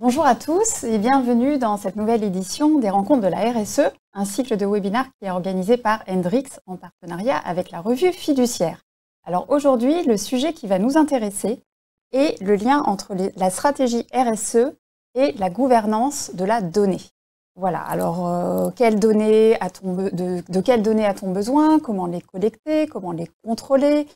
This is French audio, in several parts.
Bonjour à tous et bienvenue dans cette nouvelle édition des Rencontres de la RSE, un cycle de webinaires qui est organisé par Hendrix en partenariat avec la revue Fiduciaire. Alors aujourd'hui, le sujet qui va nous intéresser est le lien entre la stratégie RSE et la gouvernance de la donnée. Voilà, alors de quelles données a-t-on besoin, comment les collecter, comment les contrôler,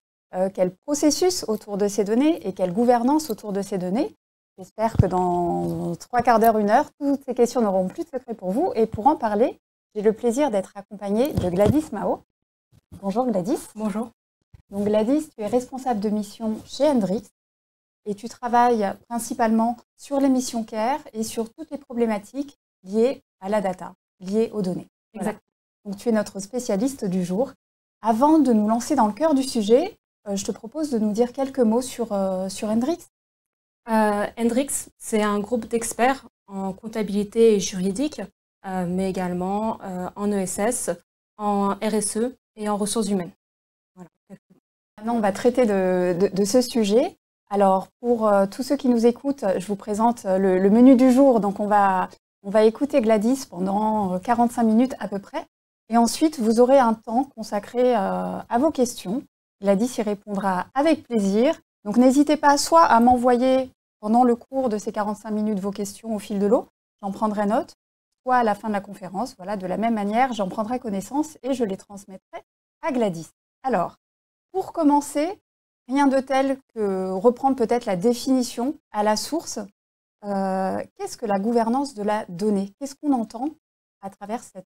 quel processus autour de ces données et quelle gouvernance autour de ces données. J'espère que dans 3 quarts d'heure, 1 heure, toutes ces questions n'auront plus de secret pour vous. Et pour en parler, j'ai le plaisir d'être accompagnée de Gladys Mao. Bonjour Gladys. Bonjour. Donc Gladys, tu es responsable de mission chez Hendrix et tu travailles principalement sur les missions CARE et sur toutes les problématiques liées à la data, liées aux données. Voilà. Exact. Donc tu es notre spécialiste du jour. Avant de nous lancer dans le cœur du sujet, je te propose de nous dire quelques mots sur Hendrix. Hendrix, c'est un groupe d'experts en comptabilité et juridique, mais également en ESS, en RSE et en ressources humaines. Voilà. Maintenant, on va traiter de ce sujet. Alors, pour tous ceux qui nous écoutent, je vous présente le menu du jour. Donc, on va écouter Gladys pendant 45 minutes à peu près. Et ensuite, vous aurez un temps consacré à vos questions. Gladys y répondra avec plaisir. Donc, n'hésitez pas soit à m'envoyer pendant le cours de ces 45 minutes vos questions au fil de l'eau, j'en prendrai note, soit à la fin de la conférence. Voilà, de la même manière, j'en prendrai connaissance et je les transmettrai à Gladys. Alors, pour commencer, rien de tel que reprendre peut-être la définition à la source. Qu'est-ce que la gouvernance de la donnée? Qu'est-ce qu'on entend à travers cette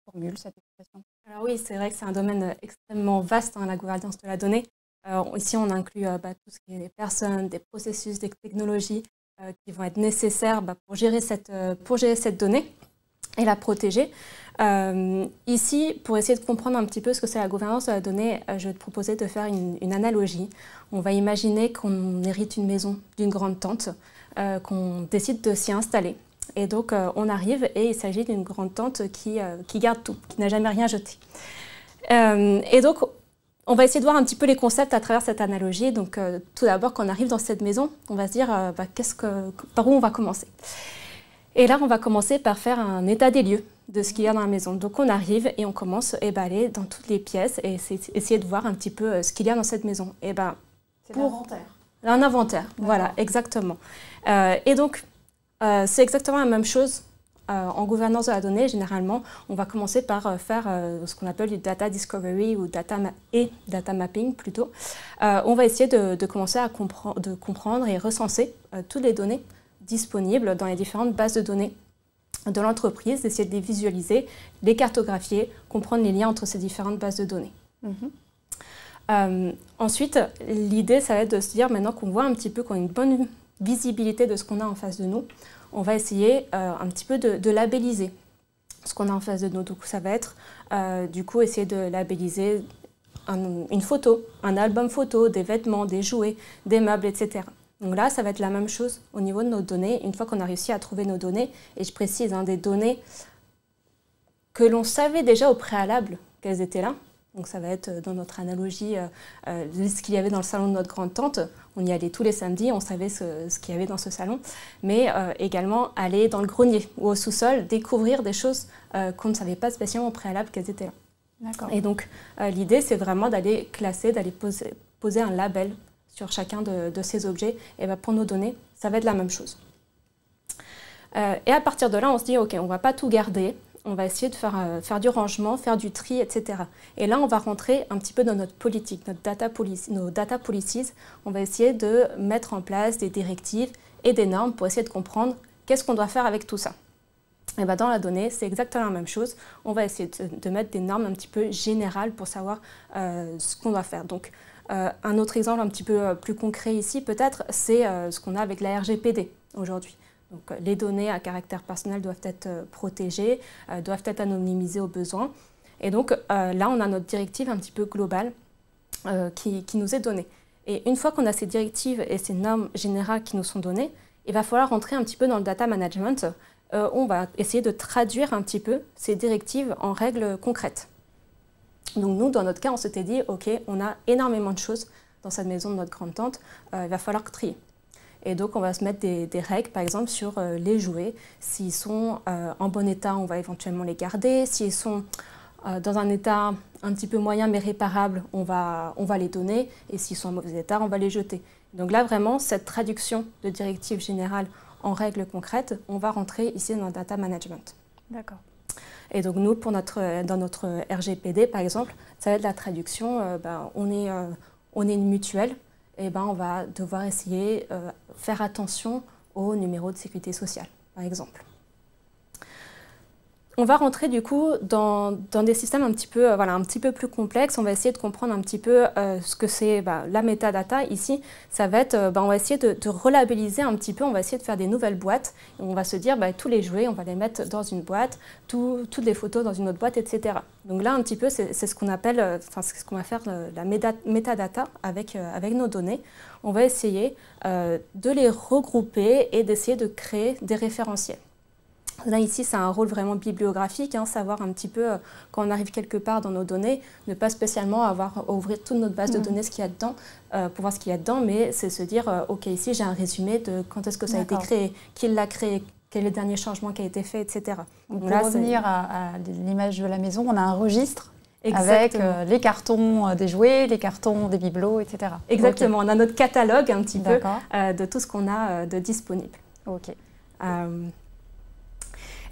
formule, cette expression? Alors oui, c'est vrai que c'est un domaine extrêmement vaste, la gouvernance de la donnée. Ici, on inclut tout ce qui est des personnes, des processus, des technologies qui vont être nécessaires pour gérer cette donnée et la protéger. Ici, pour essayer de comprendre un petit peu ce que c'est la gouvernance de la donnée, je vais te proposer de faire une analogie. On va imaginer qu'on hérite une maison d'une grande tente, qu'on décide de s'y installer. Et donc, on arrive et il s'agit d'une grande tente qui garde tout, qui n'a jamais rien jeté. Et donc, on va essayer de voir un petit peu les concepts à travers cette analogie. Donc, tout d'abord, quand on arrive dans cette maison, on va se dire par où on va commencer. Et là, on va commencer par faire un état des lieux de ce qu'il y a dans la maison. Donc, on arrive et on commence à aller dans toutes les pièces et essayer de voir un petit peu ce qu'il y a dans cette maison. C'est l'inventaire. Un inventaire, voilà, exactement. Et donc, c'est exactement la même chose. En gouvernance de la donnée, généralement, on va commencer par faire ce qu'on appelle du data discovery ou data mapping plutôt. On va essayer de commencer à comprendre et recenser toutes les données disponibles dans les différentes bases de données de l'entreprise, d'essayer de les visualiser, les cartographier, comprendre les liens entre ces différentes bases de données. Ensuite, l'idée, ça va être de se dire, maintenant qu'on voit un petit peu, qu'on a une bonne visibilité de ce qu'on a en face de nous, on va essayer un petit peu de labelliser ce qu'on a en face de nous. Donc ça va être du coup essayer de labelliser une photo, un album photo, des vêtements, des jouets, des meubles, etc. Donc là, ça va être la même chose au niveau de nos données. Une fois qu'on a réussi à trouver nos données, et je précise, des données que l'on savait déjà au préalable qu'elles étaient là. Donc ça va être dans notre analogie ce qu'il y avait dans le salon de notre grande-tante. On y allait tous les samedis, on savait ce qu'il y avait dans ce salon. Mais également aller dans le grenier ou au sous-sol, découvrir des choses qu'on ne savait pas spécialement au préalable qu'elles étaient là. D'accord. Et donc l'idée, c'est vraiment d'aller classer, d'aller poser un label sur chacun de ces objets. Et pour nos données, ça va être la même chose. Et à partir de là, on se dit, OK, on ne va pas tout garder. On va essayer de faire du rangement, faire du tri, etc. Et là, on va rentrer un petit peu dans notre politique, nos data policies. On va essayer de mettre en place des directives et des normes pour essayer de comprendre qu'est-ce qu'on doit faire avec tout ça. Et dans la donnée, c'est exactement la même chose. On va essayer de mettre des normes un petit peu générales pour savoir ce qu'on doit faire. Donc, un autre exemple un petit peu plus concret ici, peut-être, c'est ce qu'on a avec la RGPD aujourd'hui. Donc, les données à caractère personnel doivent être protégées, doivent être anonymisées au besoin. Et donc là, on a notre directive un petit peu globale qui nous est donnée. Et une fois qu'on a ces directives et ces normes générales qui nous sont données, il va falloir rentrer un petit peu dans le data management. On va essayer de traduire un petit peu ces directives en règles concrètes. Donc nous, dans notre cas, on s'était dit, OK, on a énormément de choses dans cette maison de notre grande-tante, il va falloir trier. Et donc, on va se mettre des règles, par exemple, sur les jouets. S'ils sont en bon état, on va éventuellement les garder. S'ils sont dans un état un petit peu moyen mais réparable, on va les donner. Et s'ils sont en mauvais état, on va les jeter. Donc là, vraiment, cette traduction de directive générale en règles concrètes, on va rentrer ici dans le data management. D'accord. Et donc nous, dans notre RGPD, par exemple, ça va être la traduction, on est une mutuelle, et on va devoir essayer de faire attention au numéro de sécurité sociale, par exemple. On va rentrer du coup dans des systèmes un petit peu plus complexes. On va essayer de comprendre un petit peu ce que c'est la metadata. Ici, ça va être, on va essayer de relabelliser un petit peu, on va essayer de faire des nouvelles boîtes. Et on va se dire, tous les jouets, on va les mettre dans une boîte, toutes les photos dans une autre boîte, etc. Donc là, un petit peu, c'est ce qu'on appelle, c'est ce qu'on va faire la metadata avec nos données. On va essayer de les regrouper et d'essayer de créer des référentiels. Là, ici, c'est un rôle vraiment bibliographique, savoir un petit peu, quand on arrive quelque part dans nos données, ne pas spécialement avoir à ouvrir toute notre base de données, ce qu'il y a dedans, pour voir ce qu'il y a dedans, mais c'est se dire, OK, ici, j'ai un résumé de quand est-ce que ça a été créé, qui l'a créé, quel est le dernier changement qui a été fait, etc. Donc, pour revenir à l'image de la maison, on a un registre avec les cartons des jouets, les cartons des bibelots, etc. Exactement, on a notre catalogue un petit peu de tout ce qu'on a de disponible. OK.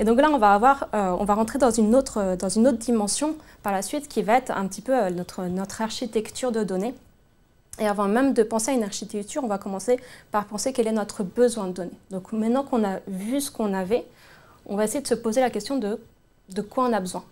Et donc là, on va rentrer dans une autre dimension par la suite qui va être un petit peu notre architecture de données. Et avant même de penser à une architecture, on va commencer par penser quel est notre besoin de données. Donc maintenant qu'on a vu ce qu'on avait, on va essayer de se poser la question de quoi on a besoin.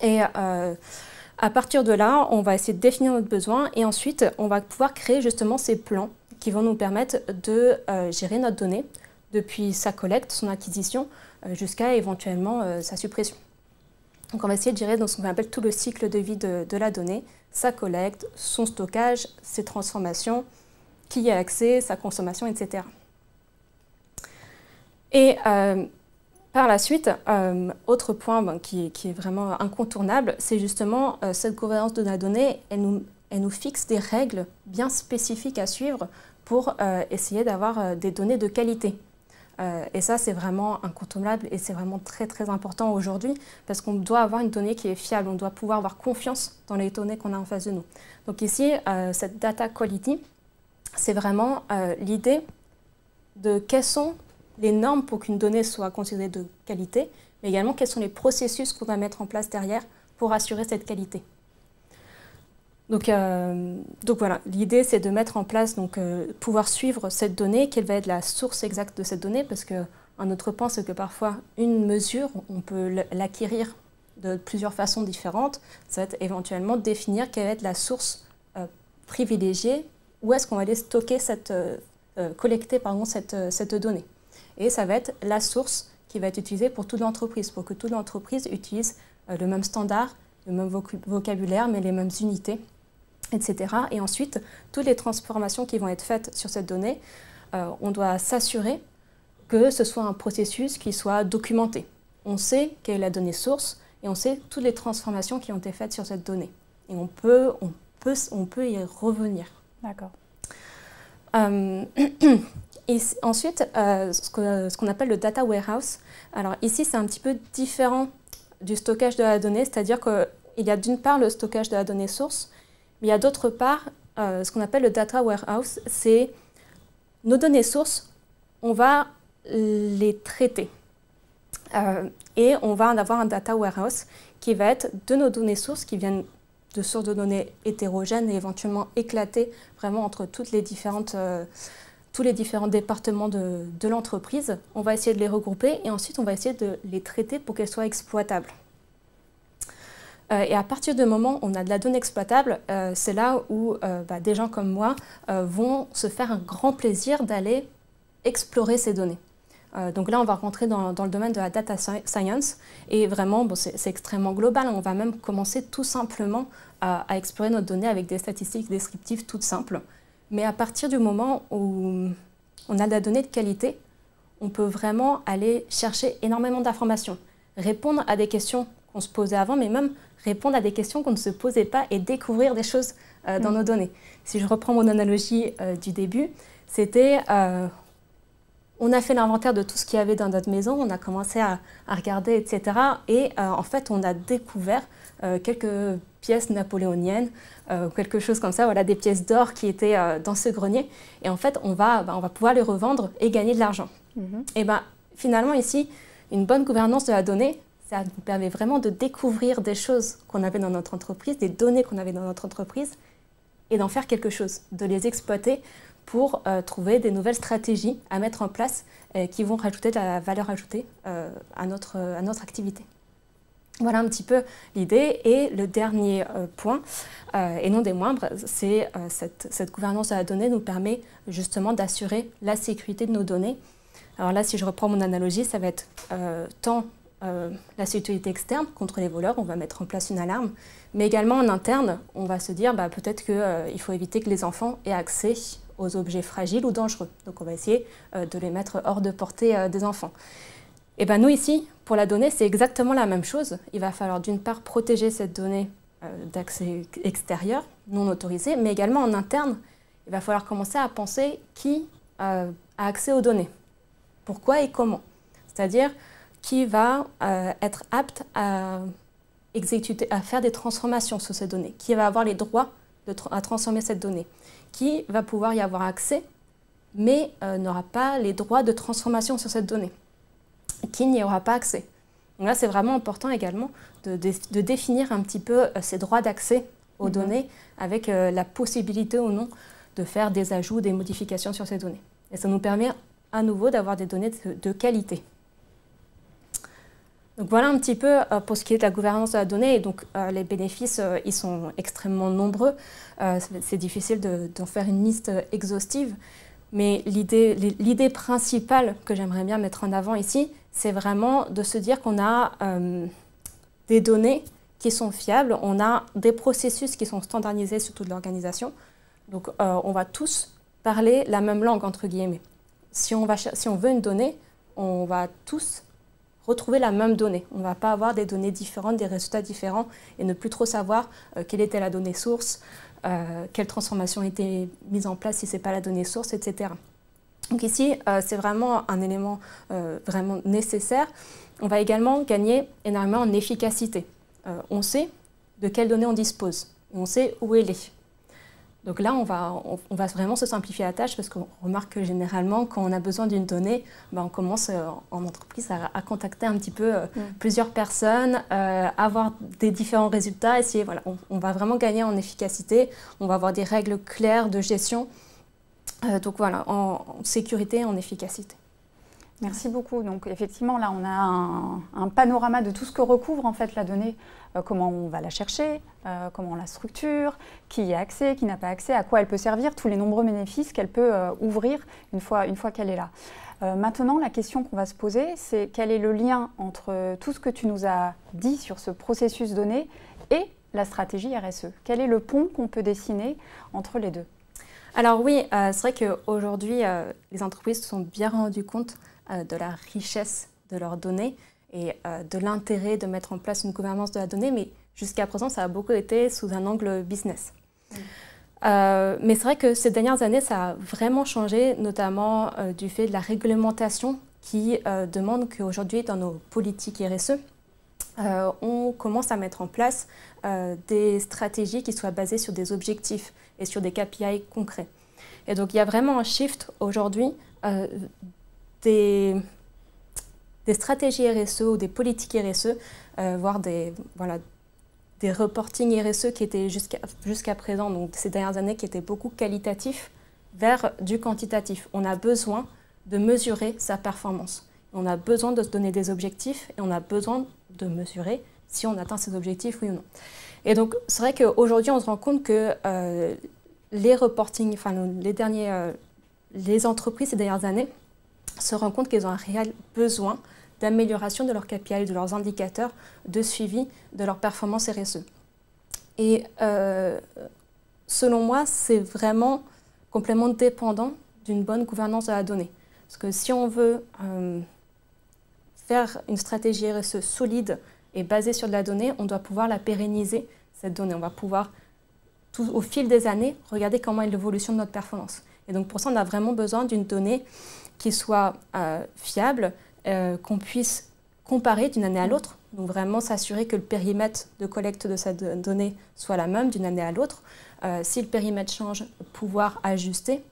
Et à partir de là, on va essayer de définir notre besoin et ensuite, on va pouvoir créer justement ces plans qui vont nous permettre de gérer notre donnée depuis sa collecte, son acquisition, jusqu'à éventuellement sa suppression. Donc on va essayer de gérer ce qu'on appelle tout le cycle de vie de la donnée, sa collecte, son stockage, ses transformations, qui y a accès, sa consommation, etc. Et par la suite, autre point qui est vraiment incontournable, c'est justement cette gouvernance de la donnée, elle nous fixe des règles bien spécifiques à suivre pour essayer d'avoir des données de qualité. Et ça, c'est vraiment incontournable et c'est vraiment très, très important aujourd'hui parce qu'on doit avoir une donnée qui est fiable, on doit pouvoir avoir confiance dans les données qu'on a en face de nous. Donc ici, cette data quality, c'est vraiment l'idée de quelles sont les normes pour qu'une donnée soit considérée de qualité, mais également quels sont les processus qu'on va mettre en place derrière pour assurer cette qualité. Donc voilà, l'idée c'est de mettre en place, pouvoir suivre cette donnée, quelle va être la source exacte de cette donnée, parce qu'un autre point c'est que parfois une mesure, on peut l'acquérir de plusieurs façons différentes. Ça va être éventuellement définir quelle va être la source privilégiée, où est-ce qu'on va aller stocker collecter cette donnée. Et ça va être la source qui va être utilisée pour toute l'entreprise, pour que toute l'entreprise utilise le même standard, le même vocabulaire, mais les mêmes unités, etc. Et ensuite, toutes les transformations qui vont être faites sur cette donnée, on doit s'assurer que ce soit un processus qui soit documenté. On sait quelle est la donnée source et on sait toutes les transformations qui ont été faites sur cette donnée. Et on peut y revenir. D'accord. Et ensuite, ce qu'on appelle le data warehouse. Alors ici, c'est un petit peu différent du stockage de la donnée, c'est-à-dire qu'il y a d'une part le stockage de la donnée source, mais il y a d'autre part ce qu'on appelle le data warehouse, c'est nos données sources, on va les traiter. Et on va en avoir un data warehouse qui va être de nos données sources qui viennent de sources de données hétérogènes et éventuellement éclatées vraiment entre tous les différents départements de l'entreprise. On va essayer de les regrouper et ensuite on va essayer de les traiter pour qu'elles soient exploitables. Et à partir du moment où on a de la donnée exploitable, c'est là où des gens comme moi vont se faire un grand plaisir d'aller explorer ces données. Donc là, on va rentrer dans le domaine de la data science et vraiment, c'est extrêmement global. On va même commencer tout simplement à explorer notre donnée avec des statistiques descriptives toutes simples. Mais à partir du moment où on a de la donnée de qualité, on peut vraiment aller chercher énormément d'informations, répondre à des questions qu'on se posait avant, mais même répondre à des questions qu'on ne se posait pas et découvrir des choses dans nos données. Si je reprends mon analogie du début, c'était, on a fait l'inventaire de tout ce qu'il y avait dans notre maison, on a commencé à regarder, etc. Et en fait, on a découvert quelques pièces napoléoniennes, quelque chose comme ça, voilà, des pièces d'or qui étaient dans ce grenier. Et en fait, on va pouvoir les revendre et gagner de l'argent. Et finalement, ici, une bonne gouvernance de la donnée, ça nous permet vraiment de découvrir des choses qu'on avait dans notre entreprise, des données qu'on avait dans notre entreprise, et d'en faire quelque chose, de les exploiter pour trouver des nouvelles stratégies à mettre en place qui vont rajouter de la valeur ajoutée à notre activité. Voilà un petit peu l'idée. Et le dernier point, et non des moindres, c'est cette gouvernance de la donnée nous permet justement d'assurer la sécurité de nos données. Alors là, si je reprends mon analogie, ça va être tant la sécurité externe contre les voleurs, on va mettre en place une alarme, mais également en interne, on va se dire peut-être qu'il faut éviter que les enfants aient accès aux objets fragiles ou dangereux. Donc on va essayer de les mettre hors de portée des enfants. Et nous ici, pour la donnée, c'est exactement la même chose. Il va falloir d'une part protéger cette donnée d'accès extérieur, non autorisé, mais également en interne, il va falloir commencer à penser qui a accès aux données, pourquoi et comment. C'est-à-dire qui va être apte à faire des transformations sur ces données, qui va avoir les droits à transformer cette donnée, qui va pouvoir y avoir accès, mais n'aura pas les droits de transformation sur cette donnée, qui n'y aura pas accès. Donc là, c'est vraiment important également de définir un petit peu ces droits d'accès aux données avec la possibilité ou non de faire des ajouts, des modifications sur ces données. Et ça nous permet à nouveau d'avoir des données de qualité. Donc voilà un petit peu pour ce qui est de la gouvernance de la donnée. Et donc les bénéfices, ils sont extrêmement nombreux. C'est difficile d'en faire une liste exhaustive. Mais l'idée principale que j'aimerais bien mettre en avant ici, c'est vraiment de se dire qu'on a des données qui sont fiables, on a des processus qui sont standardisés sur toute l'organisation. Donc on va tous parler la même langue, entre guillemets. Si on veut une donnée, on va tous retrouver la même donnée. On ne va pas avoir des données différentes, des résultats différents et ne plus trop savoir quelle était la donnée source, quelle transformation a été mise en place si ce n'est pas la donnée source, etc. Donc ici, c'est vraiment un élément vraiment nécessaire. On va également gagner énormément en efficacité. On sait de quelles données on dispose, et on sait où elle est. Donc là, on va vraiment se simplifier la tâche parce qu'on remarque que généralement, quand on a besoin d'une donnée, on commence en entreprise à contacter un petit peu plusieurs personnes, avoir des différents résultats. Essayer, voilà, on va vraiment gagner en efficacité, on va avoir des règles claires de gestion. Donc voilà, en sécurité et en efficacité. Merci beaucoup. Donc effectivement, là, on a un panorama de tout ce que recouvre en fait la donnée, comment on va la chercher, comment on la structure, qui y a accès, qui n'a pas accès, à quoi elle peut servir, tous les nombreux bénéfices qu'elle peut ouvrir une fois qu'elle est là. Maintenant, la question qu'on va se poser, c'est quel est le lien entre tout ce que tu nous as dit sur ce processus donné et la stratégie RSE? Quel est le pont qu'on peut dessiner entre les deux? Alors oui, c'est vrai qu'aujourd'hui, les entreprises se sont bien rendues compte de la richesse de leurs données et de l'intérêt de mettre en place une gouvernance de la donnée, mais jusqu'à présent, ça a beaucoup été sous un angle business. Mais c'est vrai que ces dernières années, ça a vraiment changé, notamment du fait de la réglementation qui demande qu'aujourd'hui, dans nos politiques RSE, on commence à mettre en place des stratégies qui soient basées sur des objectifs et sur des KPI concrets. Et donc, il y a vraiment un shift aujourd'hui des stratégies RSE ou des politiques RSE, voire des reporting RSE qui étaient jusqu'à présent, donc ces dernières années, qui étaient beaucoup qualitatifs, vers du quantitatif. On a besoin de mesurer sa performance. On a besoin de se donner des objectifs et on a besoin de mesurer si on atteint ces objectifs, oui ou non. Et donc, c'est vrai qu'aujourd'hui, on se rend compte que les reporting, les entreprises ces dernières années se rendent compte qu'elles ont un réel besoin d'amélioration de leurs KPI, de leurs indicateurs de suivi de leur performance RSE. Et selon moi, c'est vraiment complètement dépendant d'une bonne gouvernance de la donnée. Parce que si on veut faire une stratégie RSE solide et basée sur de la donnée, on doit pouvoir la pérenniser, cette donnée. On va pouvoir, au fil des années, regarder comment est l'évolution de notre performance. Et donc pour ça, on a vraiment besoin d'une donnée qui soit fiable, qu'on puisse comparer d'une année à l'autre. Donc vraiment s'assurer que le périmètre de collecte de cette donnée soit la même d'une année à l'autre. Si le périmètre change, pouvoir ajuster.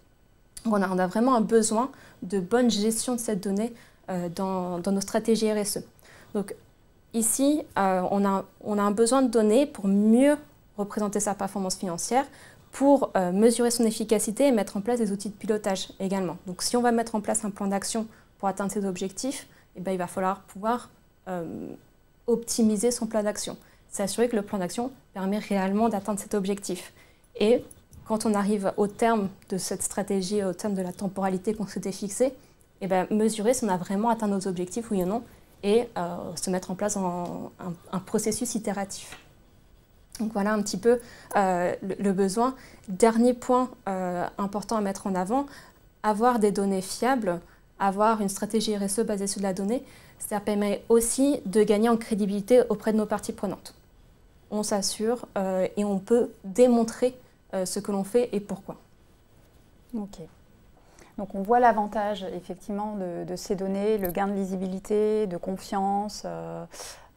On a vraiment un besoin de bonne gestion de cette donnée dans nos stratégies RSE. Donc ici, on a un besoin de données pour mieux représenter sa performance financière, pour mesurer son efficacité et mettre en place des outils de pilotage également. Donc si on va mettre en place un plan d'action pour atteindre ces objectifs, eh bien, il va falloir pouvoir optimiser son plan d'action. S'assurer que le plan d'action permet réellement d'atteindre cet objectif. Et quand on arrive au terme de cette stratégie, au terme de la temporalité qu'on s'était fixée, eh bien, mesurer si on a vraiment atteint nos objectifs, oui ou non, et se mettre en place un processus itératif. Donc voilà un petit peu le besoin. Dernier point important à mettre en avant, avoir des données fiables, avoir une stratégie RSE basée sur de la donnée, ça permet aussi de gagner en crédibilité auprès de nos parties prenantes. On s'assure et on peut démontrer ce que l'on fait et pourquoi. Ok. Donc on voit l'avantage effectivement de ces données, le gain de lisibilité, de confiance,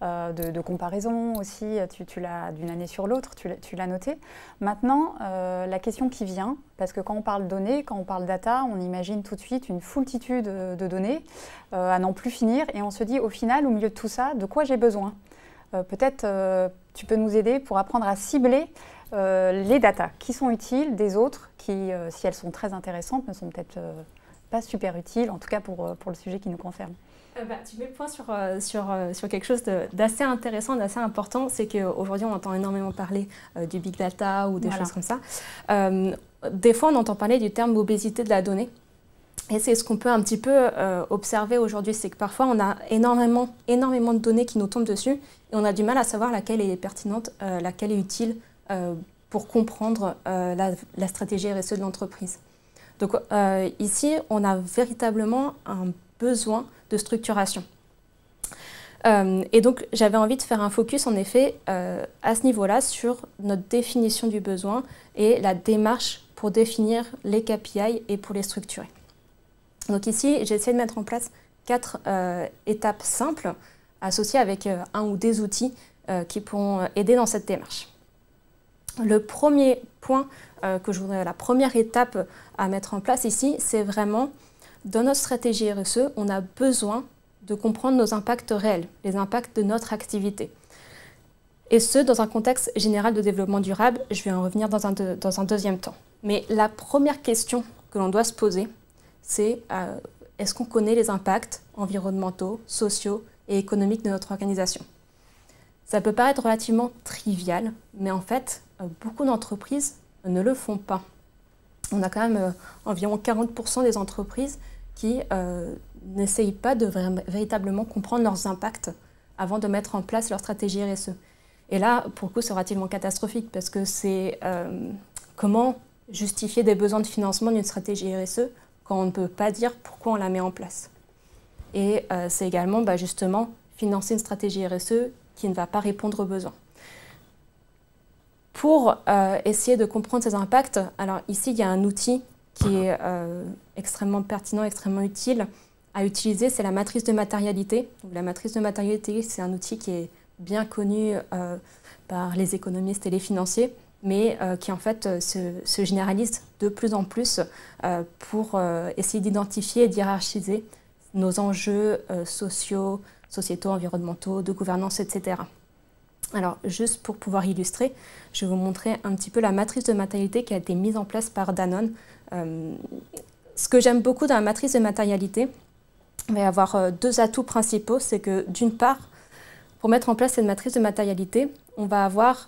de comparaison aussi, tu l'as d'une année sur l'autre, tu l'as noté. Maintenant, la question qui vient, parce que quand on parle données, quand on parle data, on imagine tout de suite une foultitude de données à n'en plus finir, et on se dit au final, au milieu de tout ça, de quoi j'ai besoin? Peut-être tu peux nous aider pour apprendre à cibler les datas qui sont utiles des autres, qui, si elles sont très intéressantes, ne sont peut-être pas super utiles, en tout cas pour le sujet qui nous concerne. Tu mets le point sur quelque chose d'assez intéressant, d'assez important, c'est qu'aujourd'hui on entend énormément parler du big data ou des choses comme ça. Des fois on entend parler du terme obésité de la donnée. Et c'est ce qu'on peut un petit peu observer aujourd'hui, c'est que parfois on a énormément de données qui nous tombent dessus et on a du mal à savoir laquelle est pertinente, laquelle est utile pour comprendre la stratégie RSE de l'entreprise. Donc ici, on a véritablement un besoin de structuration. Et donc, j'avais envie de faire un focus, en effet, à ce niveau-là, sur notre définition du besoin et la démarche pour définir les KPI et pour les structurer. Donc ici, j'ai essayé de mettre en place 4 étapes simples, associées avec un ou des outils qui pourront aider dans cette démarche. Le premier point la première étape à mettre en place ici, c'est vraiment, dans notre stratégie RSE, on a besoin de comprendre nos impacts réels, les impacts de notre activité. Et ce, dans un contexte général de développement durable, je vais en revenir dans un deuxième temps. Mais la première question que l'on doit se poser, c'est est-ce qu'on connaît les impacts environnementaux, sociaux et économiques de notre organisation? Ça peut paraître relativement trivial, mais en fait, beaucoup d'entreprises ne le font pas. On a quand même environ 40% des entreprises qui n'essayent pas de véritablement comprendre leurs impacts avant de mettre en place leur stratégie RSE. Et là, pour le coup, c'est relativement catastrophique parce que c'est comment justifier des besoins de financement d'une stratégie RSE quand on ne peut pas dire pourquoi on la met en place. Et c'est également justement financer une stratégie RSE qui ne va pas répondre aux besoins. Pour essayer de comprendre ces impacts, alors ici il y a un outil qui est extrêmement pertinent, extrêmement utile à utiliser, c'est la matrice de matérialité. Donc, la matrice de matérialité, c'est un outil qui est bien connu par les économistes et les financiers, mais qui en fait se généralise de plus en plus pour essayer d'identifier et d'hiérarchiser nos enjeux sociaux, sociétaux, environnementaux, de gouvernance, etc. Alors, juste pour pouvoir illustrer, je vais vous montrer un petit peu la matrice de matérialité qui a été mise en place par Danone. Ce que j'aime beaucoup dans la matrice de matérialité, il va y avoir 2 atouts principaux. C'est que d'une part, pour mettre en place cette matrice de matérialité, on va avoir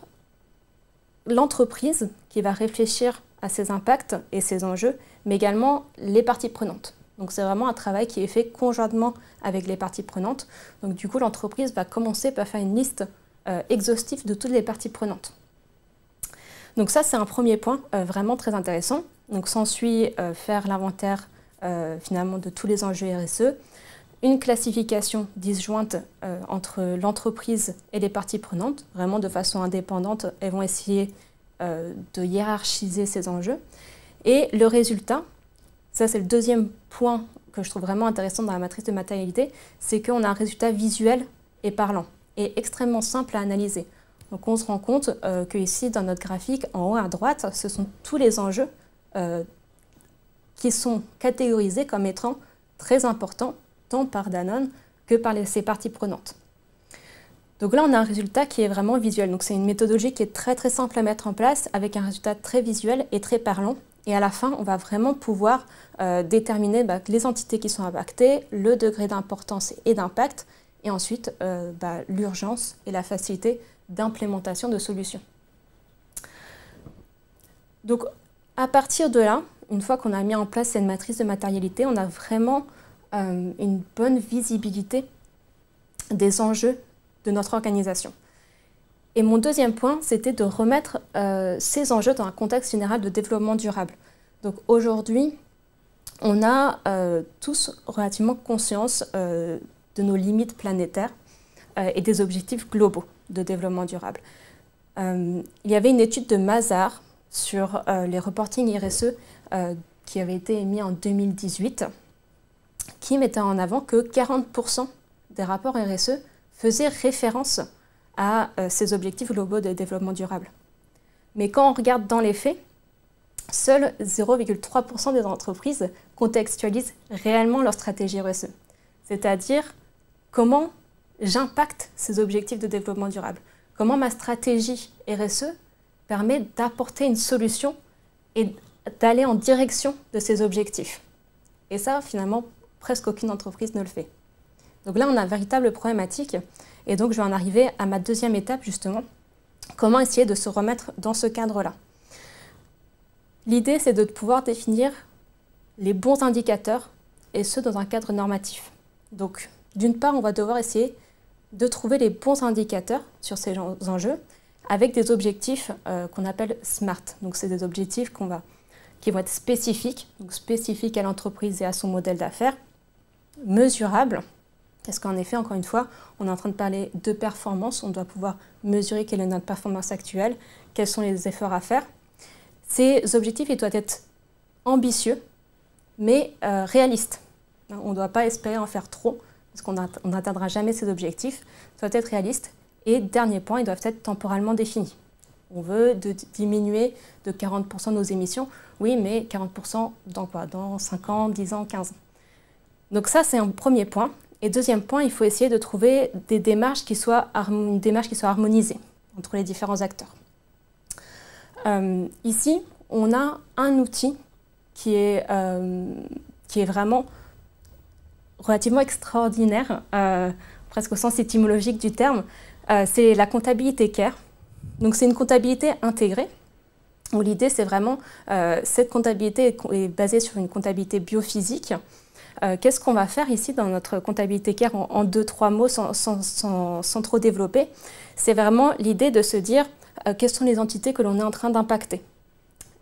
l'entreprise qui va réfléchir à ses impacts et ses enjeux, mais également les parties prenantes. Donc c'est vraiment un travail qui est fait conjointement avec les parties prenantes. Donc du coup, l'entreprise va commencer par faire une liste exhaustive de toutes les parties prenantes. Donc ça, c'est un premier point vraiment très intéressant. Donc s'ensuit faire l'inventaire finalement de tous les enjeux RSE, une classification disjointe entre l'entreprise et les parties prenantes, vraiment de façon indépendante, elles vont essayer de hiérarchiser ces enjeux. Et le résultat, Ça, c'est le deuxième point que je trouve vraiment intéressant dans la matrice de matérialité, c'est qu'on a un résultat visuel et parlant, et extrêmement simple à analyser. Donc on se rend compte que ici, dans notre graphique, en haut à droite, ce sont tous les enjeux qui sont catégorisés comme étant très importants, tant par Danone que par ses parties prenantes. Donc là, on a un résultat qui est vraiment visuel. Donc c'est une méthodologie qui est très très simple à mettre en place, avec un résultat très visuel et très parlant. Et à la fin, on va vraiment pouvoir déterminer les entités qui sont impactées, le degré d'importance et d'impact, et ensuite l'urgence et la facilité d'implémentation de solutions. Donc à partir de là, une fois qu'on a mis en place cette matrice de matérialité, on a vraiment une bonne visibilité des enjeux de notre organisation. Et mon deuxième point, c'était de remettre ces enjeux dans un contexte général de développement durable. Donc aujourd'hui, on a tous relativement conscience de nos limites planétaires et des objectifs globaux de développement durable. Il y avait une étude de Mazars sur les reportings RSE qui avait été émis en 2018, qui mettait en avant que 40% des rapports RSE faisaient référence à ces objectifs globaux de développement durable. Mais quand on regarde dans les faits, seuls 0,3% des entreprises contextualisent réellement leur stratégie RSE. C'est-à-dire comment j'impacte ces objectifs de développement durable. Comment ma stratégie RSE permet d'apporter une solution et d'aller en direction de ces objectifs. Et ça, finalement, presque aucune entreprise ne le fait. Donc là, on a une véritable problématique. Et donc, je vais en arriver à ma deuxième étape, justement. Comment essayer de se remettre dans ce cadre-là? L'idée, c'est de pouvoir définir les bons indicateurs, et ce, dans un cadre normatif. Donc, d'une part, on va devoir essayer de trouver les bons indicateurs sur ces enjeux avec des objectifs qu'on appelle SMART. Donc, c'est des objectifs qui vont être spécifiques, donc spécifiques à l'entreprise et à son modèle d'affaires, mesurables, parce qu'en effet, encore une fois, on est en train de parler de performance, on doit pouvoir mesurer quelle est notre performance actuelle, quels sont les efforts à faire. Ces objectifs, ils doivent être ambitieux, mais réalistes. On ne doit pas espérer en faire trop, parce qu'on n'atteindra jamais ces objectifs. Ça doit être réaliste. Et dernier point, ils doivent être temporellement définis. On veut diminuer de 40% nos émissions. Oui, mais 40% dans quoi? Dans 5 ans, 10 ans, 15 ans. Donc ça, c'est un premier point. Et deuxième point, il faut essayer de trouver une démarche qui soit harmonisée entre les différents acteurs. Ici, on a un outil qui est vraiment relativement extraordinaire, presque au sens étymologique du terme. C'est la comptabilité CARE. Donc c'est une comptabilité intégrée, où l'idée c'est vraiment, cette comptabilité est basée sur une comptabilité biophysique. Qu'est-ce qu'on va faire ici dans notre comptabilité CARE en 2-3 mots sans trop développer? C'est vraiment l'idée de se dire quelles sont les entités que l'on est en train d'impacter.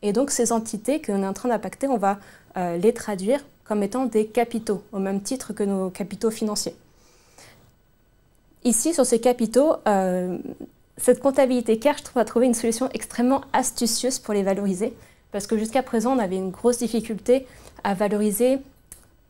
Et donc ces entités que l'on est en train d'impacter, on va les traduire comme étant des capitaux, au même titre que nos capitaux financiers. Ici, sur ces capitaux, cette comptabilité CARE, je trouve, a trouvé une solution extrêmement astucieuse pour les valoriser, parce que jusqu'à présent, on avait une grosse difficulté à valoriser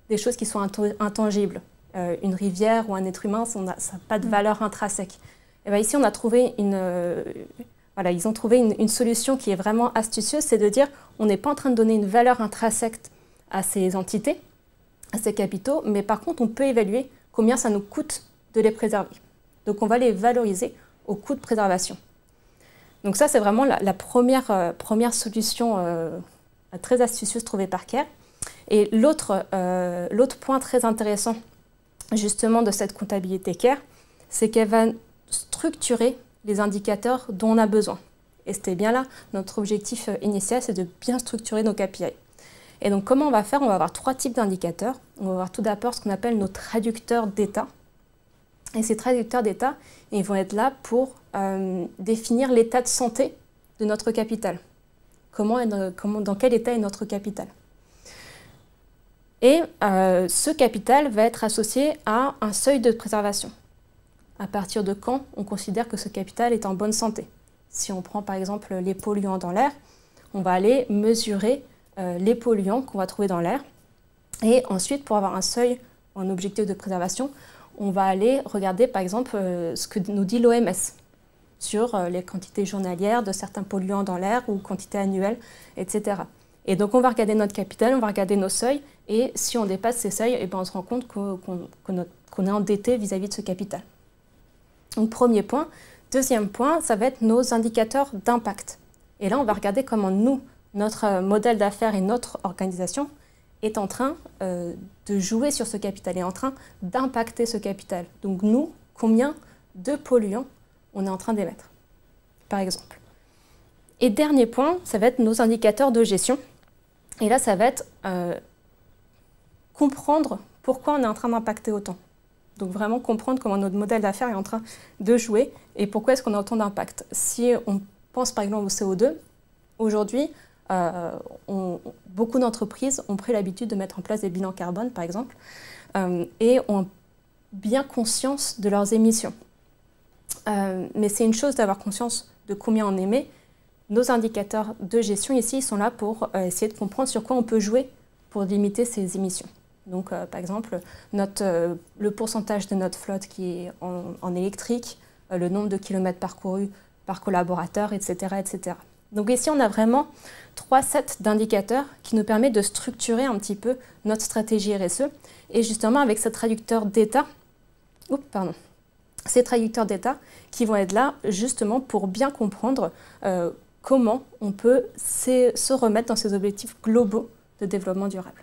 des choses qui sont intangibles. Une rivière ou un être humain, ça n'a pas de valeur intrinsèque. Et bien ici, on a trouvé ils ont trouvé une solution qui est vraiment astucieuse, c'est de dire on n'est pas en train de donner une valeur intrinsèque à ces entités, à ces capitaux, mais par contre, on peut évaluer combien ça nous coûte de les préserver. Donc, on va les valoriser au coût de préservation. Donc ça, c'est vraiment la première solution très astucieuse trouvée par CARE. Et l'autre point très intéressant, justement, de cette comptabilité CARE, c'est qu'elle va structurer les indicateurs dont on a besoin. Et c'était bien là, notre objectif initial, c'est de bien structurer nos KPI. Et donc, comment on va faire? On va avoir 3 types d'indicateurs. On va avoir tout d'abord ce qu'on appelle nos traducteurs d'état. Et ces traducteurs d'état, ils vont être là pour définir l'état de santé de notre capital. Dans quel état est notre capital? Et ce capital va être associé à un seuil de préservation. À partir de quand on considère que ce capital est en bonne santé? Si on prend par exemple les polluants dans l'air, on va aller mesurer les polluants qu'on va trouver dans l'air Et ensuite, pour avoir un seuil, un objectif de préservation, on va aller regarder par exemple ce que nous dit l'OMS sur les quantités journalières de certains polluants dans l'air ou quantités annuelles, etc. Et donc on va regarder notre capital, on va regarder nos seuils, et si on dépasse ces seuils, eh ben, on se rend compte qu'on est endetté vis-à-vis de ce capital. Donc premier point. Deuxième point, ça va être nos indicateurs d'impact. Et là, on va regarder comment nous, notre modèle d'affaires et notre organisation est en train de jouer sur ce capital, est en train d'impacter ce capital. Donc nous, combien de polluants on est en train d'émettre, par exemple. Et dernier point, ça va être nos indicateurs de gestion. Et là, ça va être comprendre pourquoi on est en train d'impacter autant. Donc vraiment comprendre comment notre modèle d'affaires est en train de jouer et pourquoi est-ce qu'on a autant d'impact. Si on pense par exemple au CO2, aujourd'hui, beaucoup d'entreprises ont pris l'habitude de mettre en place des bilans carbone, par exemple, et ont bien conscience de leurs émissions. Mais c'est une chose d'avoir conscience de combien on émet. Nos indicateurs de gestion ici, ils sont là pour essayer de comprendre sur quoi on peut jouer pour limiter ces émissions. Donc, par exemple, le pourcentage de notre flotte qui est en électrique, le nombre de kilomètres parcourus par collaborateur, etc., etc. Donc ici, on a vraiment 3 sets d'indicateurs qui nous permettent de structurer un petit peu notre stratégie RSE. Et justement, avec ces traducteurs d'état, ces traducteurs d'état qui vont être là justement pour bien comprendre comment on peut se remettre dans ces objectifs globaux de développement durable.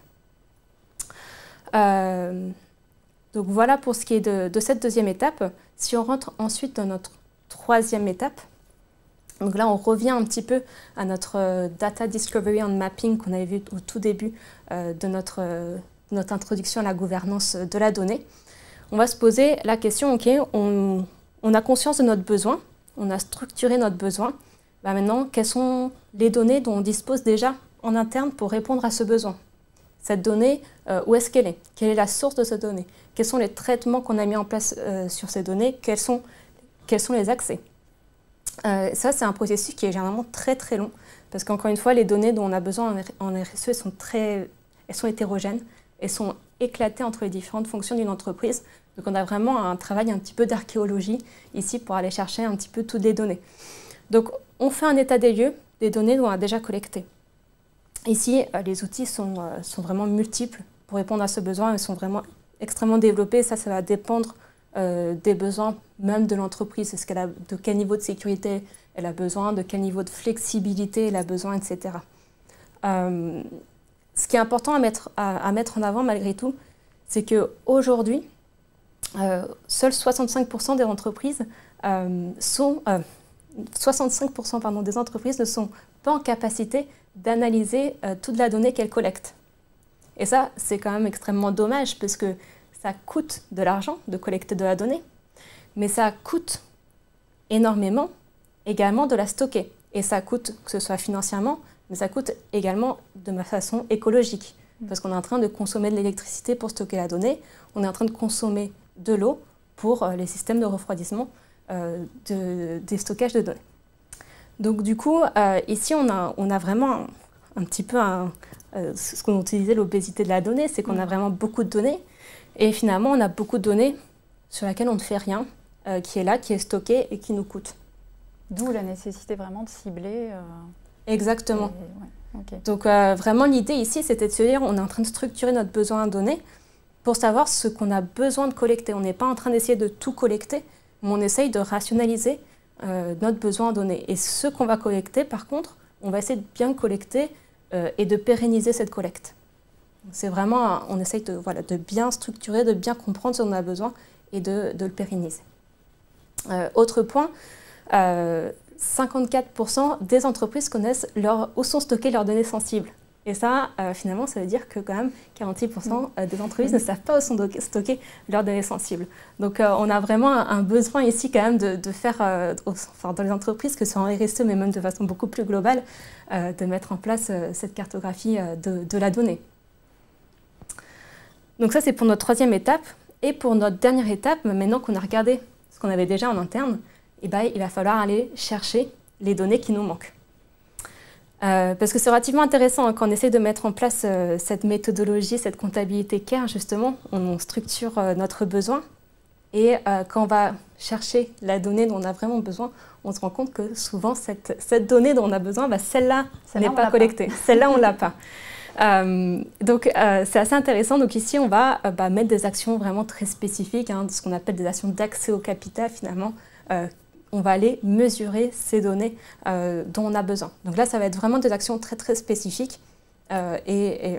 Donc voilà pour ce qui est de cette deuxième étape. Si on rentre ensuite dans notre troisième étape, donc là on revient un petit peu à notre Data Discovery and Mapping qu'on avait vu au tout début de notre introduction à la gouvernance de la donnée. On va se poser la question, ok, on a conscience de notre besoin, on a structuré notre besoin, bah maintenant quelles sont les données dont on dispose déjà en interne pour répondre à ce besoin? Cette donnée, où est-ce qu'elle est? Quelle est la source de cette donnée? Quels sont les traitements qu'on a mis en place sur ces données? Quels sont les accès? Ça, c'est un processus qui est généralement très très long, parce qu'encore une fois, les données dont on a besoin en RSE elles sont hétérogènes, elles sont éclatées entre les différentes fonctions d'une entreprise. Donc on a vraiment un travail un petit peu d'archéologie ici pour aller chercher un petit peu toutes les données. Donc on fait un état des lieux des données dont on a déjà collecté. Ici, les outils sont vraiment multiples pour répondre à ce besoin. Ils sont vraiment extrêmement développés. Ça va dépendre des besoins même de l'entreprise. De quel niveau de sécurité elle a besoin, de quel niveau de flexibilité elle a besoin, etc. Ce qui est important à mettre en avant malgré tout, c'est qu'aujourd'hui, seuls 65% des entreprises 65% des entreprises ne sont pas en capacité d'analyser toute la donnée qu'elles collectent. Et ça, c'est quand même extrêmement dommage parce que ça coûte de l'argent de collecter de la donnée, mais ça coûte énormément également de la stocker. Et ça coûte, que ce soit financièrement, mais ça coûte également de façon écologique. Parce qu'on est en train de consommer de l'électricité pour stocker la donnée, on est en train de consommer de l'eau pour les systèmes de refroidissement des stockages de données. Donc du coup, ici, on a vraiment un petit peu ce qu'on utilisait l'obésité de la donnée, c'est qu'on a vraiment beaucoup de données, et finalement, on a beaucoup de données sur lesquelles on ne fait rien, qui est là, qui est stockée et qui nous coûte. D'où la nécessité vraiment de cibler. Exactement. Ouais, okay. Donc vraiment, l'idée ici, c'était de se dire, on est en train de structurer notre besoin en données pour savoir ce qu'on a besoin de collecter. On n'est pas en train d'essayer de tout collecter, mais on essaye de rationaliser notre besoin en données. Et ce qu'on va collecter, par contre, on va essayer de bien collecter et de pérenniser cette collecte. C'est vraiment, on essaye de bien structurer, de bien comprendre ce dont on a besoin et de le pérenniser. Autre point, 54% des entreprises connaissent où sont stockées leurs données sensibles. Et ça, finalement, ça veut dire que quand même 46% des entreprises ne savent pas où sont stockées leurs données sensibles. Donc on a vraiment un besoin ici quand même de faire, dans les entreprises, que ce soit en RSE, mais même de façon beaucoup plus globale, de mettre en place cette cartographie de la donnée. Donc ça, c'est pour notre troisième étape. Et pour notre dernière étape, maintenant qu'on a regardé ce qu'on avait déjà en interne, eh ben, il va falloir aller chercher les données qui nous manquent. Parce que c'est relativement intéressant hein, quand on essaie de mettre en place cette méthodologie, cette comptabilité CARE, justement, on structure notre besoin. Et quand on va chercher la donnée dont on a vraiment besoin, on se rend compte que souvent, cette donnée dont on a besoin, bah, celle-là n'est pas collectée. Celle-là, on ne l'a pas. Donc, c'est assez intéressant. Donc ici, on va mettre des actions vraiment très spécifiques, hein, ce qu'on appelle des actions d'accès au capital, finalement. On va aller mesurer ces données dont on a besoin. Donc là, ça va être vraiment des actions très, très spécifiques. Et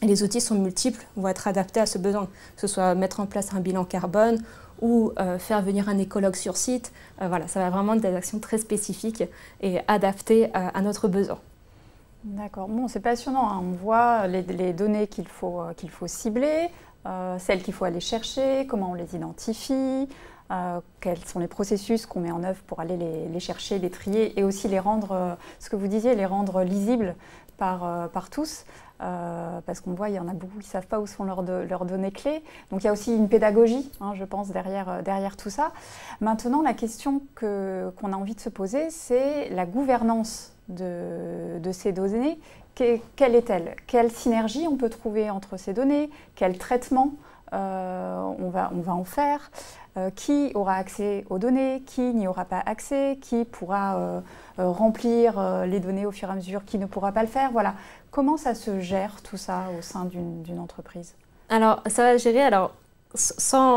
les outils sont multiples, vont être adaptés à ce besoin, que ce soit mettre en place un bilan carbone ou faire venir un écologue sur site. Voilà, ça va vraiment être des actions très spécifiques et adaptées à notre besoin. D'accord, bon, c'est passionnant, hein. On voit les données qu'il faut cibler, celles qu'il faut aller chercher, comment on les identifie, quels sont les processus qu'on met en œuvre pour aller les chercher, les trier et aussi les rendre, ce que vous disiez, les rendre lisibles par tous. Parce qu'on voit, il y en a beaucoup qui ne savent pas où sont leurs données clés. Donc il y a aussi une pédagogie, hein, je pense, derrière tout ça. Maintenant, la question qu'on a envie de se poser, c'est la gouvernance de ces données. Quelle est-elle? Quelle synergie on peut trouver entre ces données? Quel traitement on va en faire? Qui aura accès aux données? Qui n'y aura pas accès? Qui pourra remplir les données au fur et à mesure? Qui ne pourra pas le faire? Voilà. Comment ça se gère tout ça au sein d'une entreprise? Alors, ça va gérer, alors,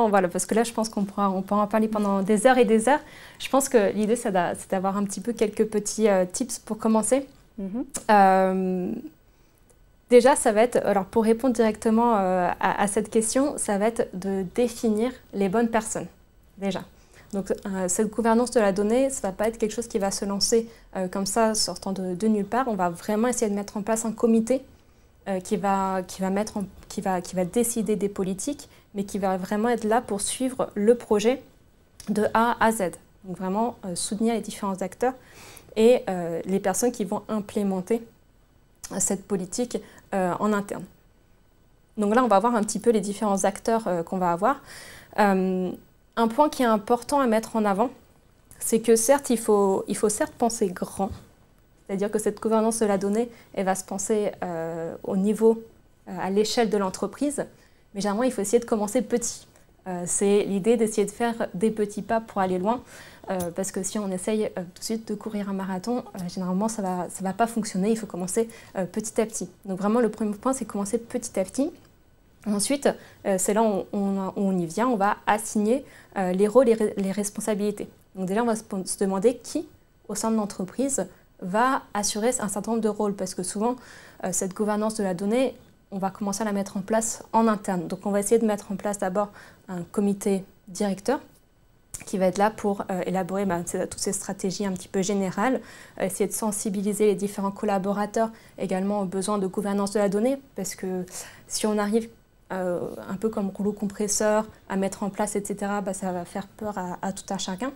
voilà, parce que là, je pense qu'on pourra en parler pendant des heures et des heures. Je pense que l'idée, c'est d'avoir un petit peu quelques petits tips pour commencer. Déjà, ça va être, alors pour répondre directement à cette question, ça va être de définir les bonnes personnes, déjà. Donc, cette gouvernance de la donnée, ça ne va pas être quelque chose qui va se lancer comme ça, sortant de nulle part. On va vraiment essayer de mettre en place un comité qui va décider des politiques, mais qui va vraiment être là pour suivre le projet de A à Z. Donc, vraiment soutenir les différents acteurs et les personnes qui vont implémenter cette politique en interne. Donc là, on va voir un petit peu les différents acteurs qu'on va avoir. Un point qui est important à mettre en avant, c'est que certes, il faut certes penser grand, c'est-à-dire que cette gouvernance de la donnée, elle va se penser au niveau, à l'échelle de l'entreprise, mais généralement, il faut essayer de commencer petit. C'est l'idée d'essayer de faire des petits pas pour aller loin, parce que si on essaye tout de suite de courir un marathon, généralement ça va pas fonctionner, il faut commencer petit à petit. Donc vraiment le premier point c'est commencer petit à petit. Ensuite, c'est là où on y vient, on va assigner les rôles et les responsabilités. Donc déjà on va se demander qui au sein de l'entreprise va assurer un certain nombre de rôles, parce que souvent cette gouvernance de la donnée, on va commencer à la mettre en place en interne. Donc on va essayer de mettre en place d'abord un comité directeur qui va être là pour élaborer toutes ces stratégies un petit peu générales, essayer de sensibiliser les différents collaborateurs également aux besoins de gouvernance de la donnée, parce que si on arrive un peu comme rouleau compresseur à mettre en place, etc., ça va faire peur à tout un chacun.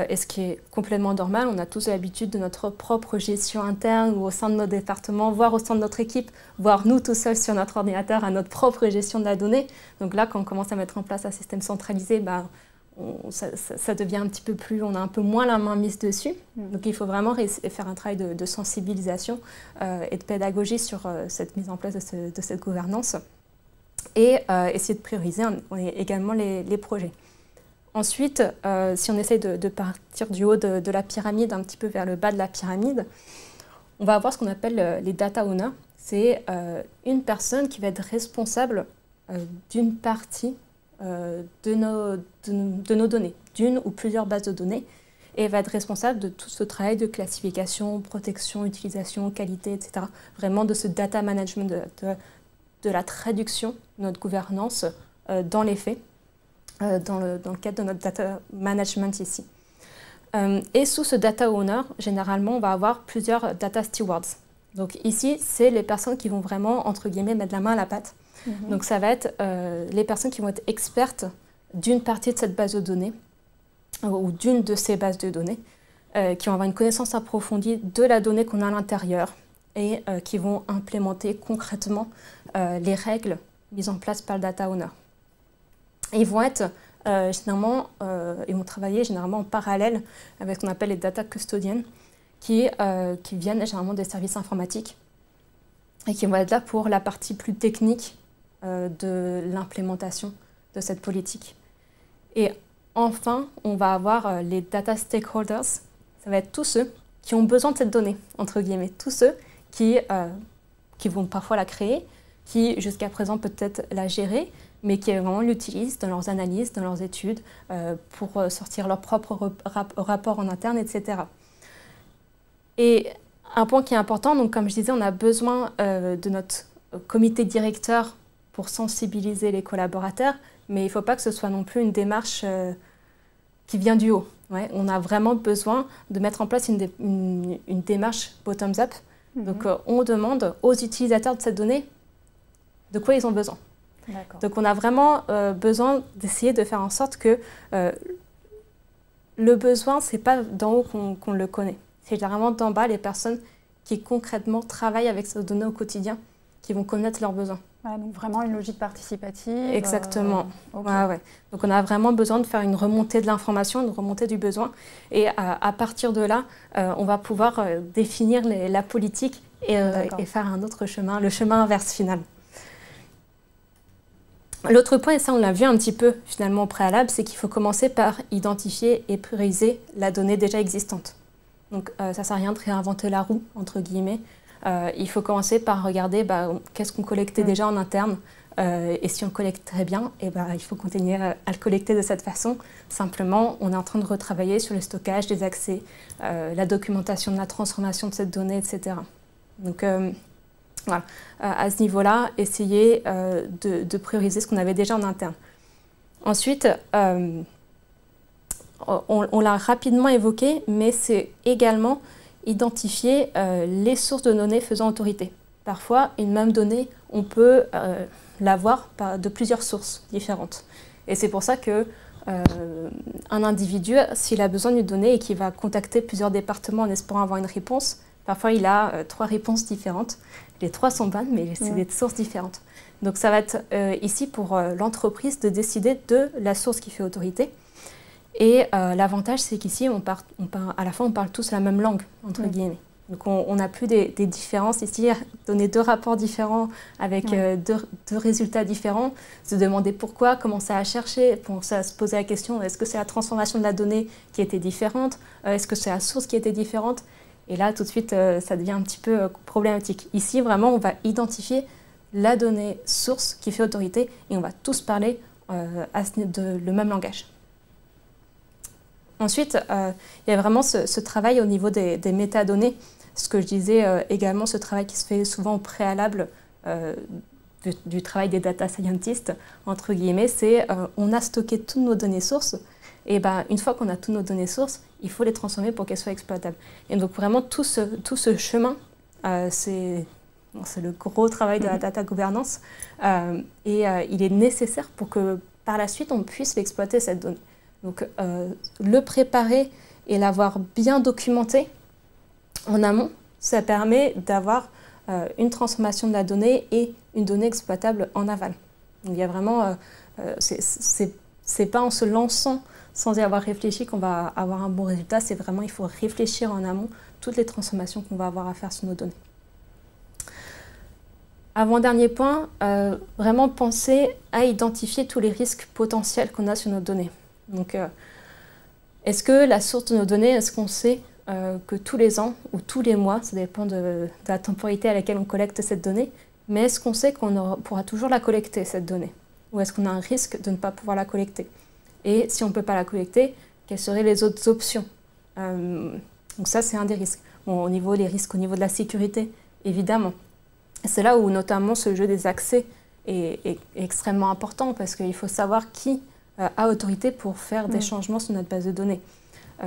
Et ce qui est complètement normal, on a tous l'habitude de notre propre gestion interne ou au sein de nos départements, voire au sein de notre équipe, voire nous tout seuls sur notre ordinateur à notre propre gestion de la donnée. Donc là, quand on commence à mettre en place un système centralisé, ça devient un petit peu plus, on a un peu moins la main mise dessus. Donc il faut vraiment faire un travail de sensibilisation et de pédagogie sur cette mise en place de cette gouvernance et essayer de prioriser également les projets. Ensuite, si on essaye de partir du haut de la pyramide un petit peu vers le bas de la pyramide, on va avoir ce qu'on appelle les data owners. C'est une personne qui va être responsable d'une partie de nos données, d'une ou plusieurs bases de données, et va être responsable de tout ce travail de classification, protection, utilisation, qualité, etc. Vraiment de ce data management, de la traduction de notre gouvernance dans les faits. Dans le cadre de notre data management ici. Et sous ce data owner, généralement, on va avoir plusieurs data stewards. Donc ici, c'est les personnes qui vont vraiment, entre guillemets, mettre la main à la pâte. Donc ça va être les personnes qui vont être expertes d'une partie de cette base de données, ou d'une de ces bases de données, qui vont avoir une connaissance approfondie de la donnée qu'on a à l'intérieur, et qui vont implémenter concrètement les règles mises en place par le data owner. Ils vont être ils vont travailler généralement en parallèle avec ce qu'on appelle les data custodians, qui viennent généralement des services informatiques et qui vont être là pour la partie plus technique de l'implémentation de cette politique. Et enfin, on va avoir les data stakeholders. Ça va être tous ceux qui ont besoin de cette donnée, entre guillemets, tous ceux qui vont parfois la créer, qui jusqu'à présent peut-être la gérer, mais qui vraiment l'utilisent dans leurs analyses, dans leurs études, pour sortir leurs propres rapports en interne, etc. Et un point qui est important, donc comme je disais, on a besoin de notre comité directeur pour sensibiliser les collaborateurs, mais il ne faut pas que ce soit non plus une démarche qui vient du haut. Ouais, on a vraiment besoin de mettre en place une démarche bottoms-up. Donc on demande aux utilisateurs de cette donnée de quoi ils ont besoin. Donc on a vraiment besoin d'essayer de faire en sorte que le besoin, ce n'est pas d'en haut qu'on le connaît. C'est vraiment d'en bas les personnes qui concrètement travaillent avec ces données au quotidien, qui vont connaître leurs besoins. Ouais, donc vraiment une logique participative. Exactement. Ouais. Donc on a vraiment besoin de faire une remontée de l'information, une remontée du besoin. Et à partir de là, on va pouvoir définir la politique et faire un autre chemin, le chemin inverse finalement. L'autre point, et ça on l'a vu un petit peu finalement au préalable, c'est qu'il faut commencer par identifier et prioriser la donnée déjà existante. Donc ça ne sert à rien de réinventer la roue, entre guillemets. Il faut commencer par regarder qu'est-ce qu'on collectait déjà en interne et si on le collecte très bien, il faut continuer à le collecter de cette façon. Simplement, on est en train de retravailler sur le stockage des accès, la documentation de la transformation de cette donnée, etc. Donc voilà, à ce niveau-là, essayer de prioriser ce qu'on avait déjà en interne. Ensuite, on l'a rapidement évoqué, mais c'est également identifier les sources de données faisant autorité. Parfois, une même donnée, on peut l'avoir de plusieurs sources différentes. Et c'est pour ça que un individu, s'il a besoin d'une donnée et qu'il va contacter plusieurs départements en espérant avoir une réponse, parfois il a 3 réponses différentes. Les 3 sont bonnes, mais c'est des sources différentes. Donc ça va être ici pour l'entreprise de décider de la source qui fait autorité. Et l'avantage, c'est qu'ici, à la fin, on parle tous la même langue, entre guillemets. Donc on n'a plus des différences. Ici, donner 2 rapports différents avec deux résultats différents, se demander pourquoi, commencer à chercher, commencer à se poser la question, est-ce que c'est la transformation de la donnée qui était différente, est-ce que c'est la source qui était différente? Et là, tout de suite, ça devient un petit peu problématique. Ici, vraiment, on va identifier la donnée source qui fait autorité et on va tous parler le même langage. Ensuite, il y a vraiment ce travail au niveau des métadonnées. Ce que je disais également, ce travail qui se fait souvent au préalable du travail des data scientists, entre guillemets, c'est on a stocké toutes nos données sources. Et une fois qu'on a toutes nos données sources, il faut les transformer pour qu'elles soient exploitables. Et donc vraiment, tout ce chemin, c'est le gros travail de la data gouvernance. Et il est nécessaire pour que par la suite, on puisse l'exploiter, cette donnée. Donc, le préparer et l'avoir bien documenté en amont, ça permet d'avoir une transformation de la donnée et une donnée exploitable en aval. Donc, il y a vraiment, c'est pas en se lançant sans y avoir réfléchi qu'on va avoir un bon résultat. C'est vraiment, il faut réfléchir en amont toutes les transformations qu'on va avoir à faire sur nos données. Avant-dernier point, vraiment penser à identifier tous les risques potentiels qu'on a sur nos données. Donc, est-ce que la source de nos données, est-ce qu'on sait que tous les ans ou tous les mois, ça dépend de la temporalité à laquelle on collecte cette donnée, mais est-ce qu'on sait qu'on pourra toujours la collecter, cette donnée? Ou est-ce qu'on a un risque de ne pas pouvoir la collecter? Et si on ne peut pas la collecter, quelles seraient les autres options? Donc ça, c'est un des risques. Bon, les risques au niveau de la sécurité, évidemment. C'est là où notamment ce jeu des accès est extrêmement important parce qu'il faut savoir qui a autorité pour faire des changements sur notre base de données.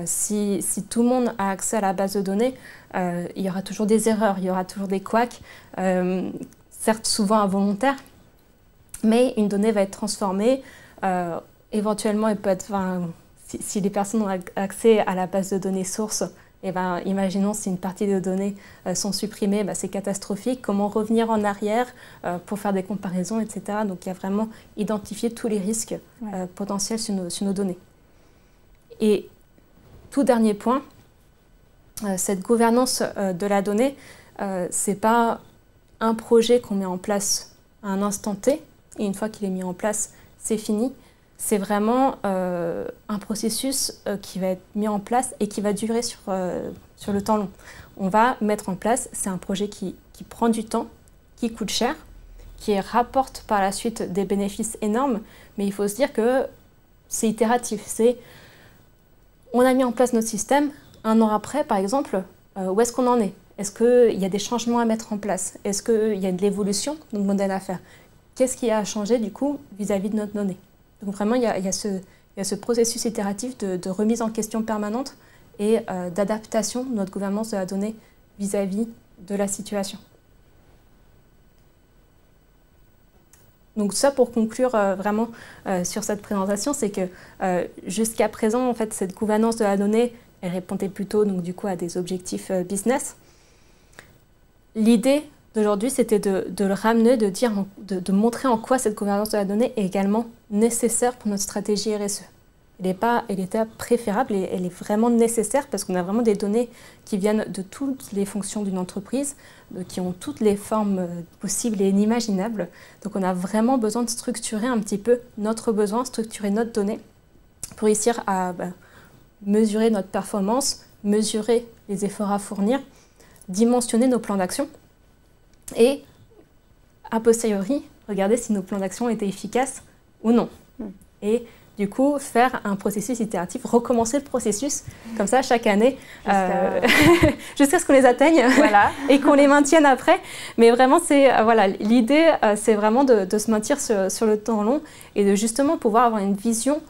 Si tout le monde a accès à la base de données, il y aura toujours des erreurs, il y aura toujours des couacs, certes souvent involontaires, mais une donnée va être transformée. Éventuellement, elle peut être, si les personnes ont accès à la base de données source, imaginons si une partie de données sont supprimées, c'est catastrophique. Comment revenir en arrière pour faire des comparaisons, etc. Donc il y a vraiment identifier tous les risques potentiels sur nos données. Et tout dernier point, cette gouvernance de la donnée, ce n'est pas un projet qu'on met en place à un instant T, et une fois qu'il est mis en place, c'est fini. C'est vraiment un processus qui va être mis en place et qui va durer sur le temps long. On va mettre en place, c'est un projet qui prend du temps, qui coûte cher, qui rapporte par la suite des bénéfices énormes, mais il faut se dire que c'est itératif. On a mis en place notre système, un an après, par exemple, où est-ce qu'on en est? Est-ce qu'il y a des changements à mettre en place? Est-ce qu'il y a de l'évolution de notre modèle à faire? Qu'est-ce qui a changé, du coup, vis-à-vis de notre donnée? Donc vraiment, il y a ce processus itératif de remise en question permanente et d'adaptation de notre gouvernance de la donnée vis-à-vis de la situation. Donc ça, pour conclure vraiment sur cette présentation, c'est que jusqu'à présent, en fait, cette gouvernance de la donnée, elle répondait plutôt donc, du coup, à des objectifs business. L'idée d'aujourd'hui, c'était de le ramener, de montrer en quoi cette gouvernance de la donnée est également nécessaire pour notre stratégie RSE. Elle était préférable et elle est vraiment nécessaire parce qu'on a vraiment des données qui viennent de toutes les fonctions d'une entreprise, qui ont toutes les formes possibles et inimaginables. Donc on a vraiment besoin de structurer un petit peu notre besoin, structurer notre donnée pour réussir à mesurer notre performance, mesurer les efforts à fournir, dimensionner nos plans d'action et, a posteriori, regarder si nos plans d'action étaient efficaces ou non. Et du coup, faire un processus itératif, recommencer le processus, comme ça, chaque année, jusqu'à ce qu'on les atteigne voilà. Et qu'on les maintienne après. Mais vraiment, voilà, l'idée, c'est vraiment de se maintenir sur le temps long et de justement pouvoir avoir une vision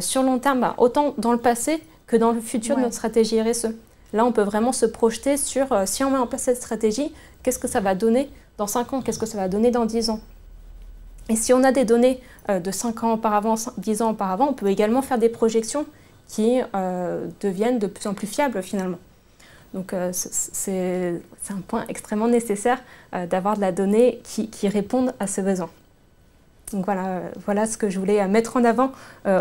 sur long terme, autant dans le passé que dans le futur de notre stratégie RSE. Là, on peut vraiment se projeter sur, si on met en place cette stratégie, qu'est-ce que ça va donner dans 5 ans, qu'est-ce que ça va donner dans 10 ans. Et si on a des données de 5 ans auparavant, 10 ans auparavant, on peut également faire des projections qui deviennent de plus en plus fiables finalement. Donc c'est un point extrêmement nécessaire d'avoir de la donnée qui réponde à ce besoin. Donc voilà ce que je voulais mettre en avant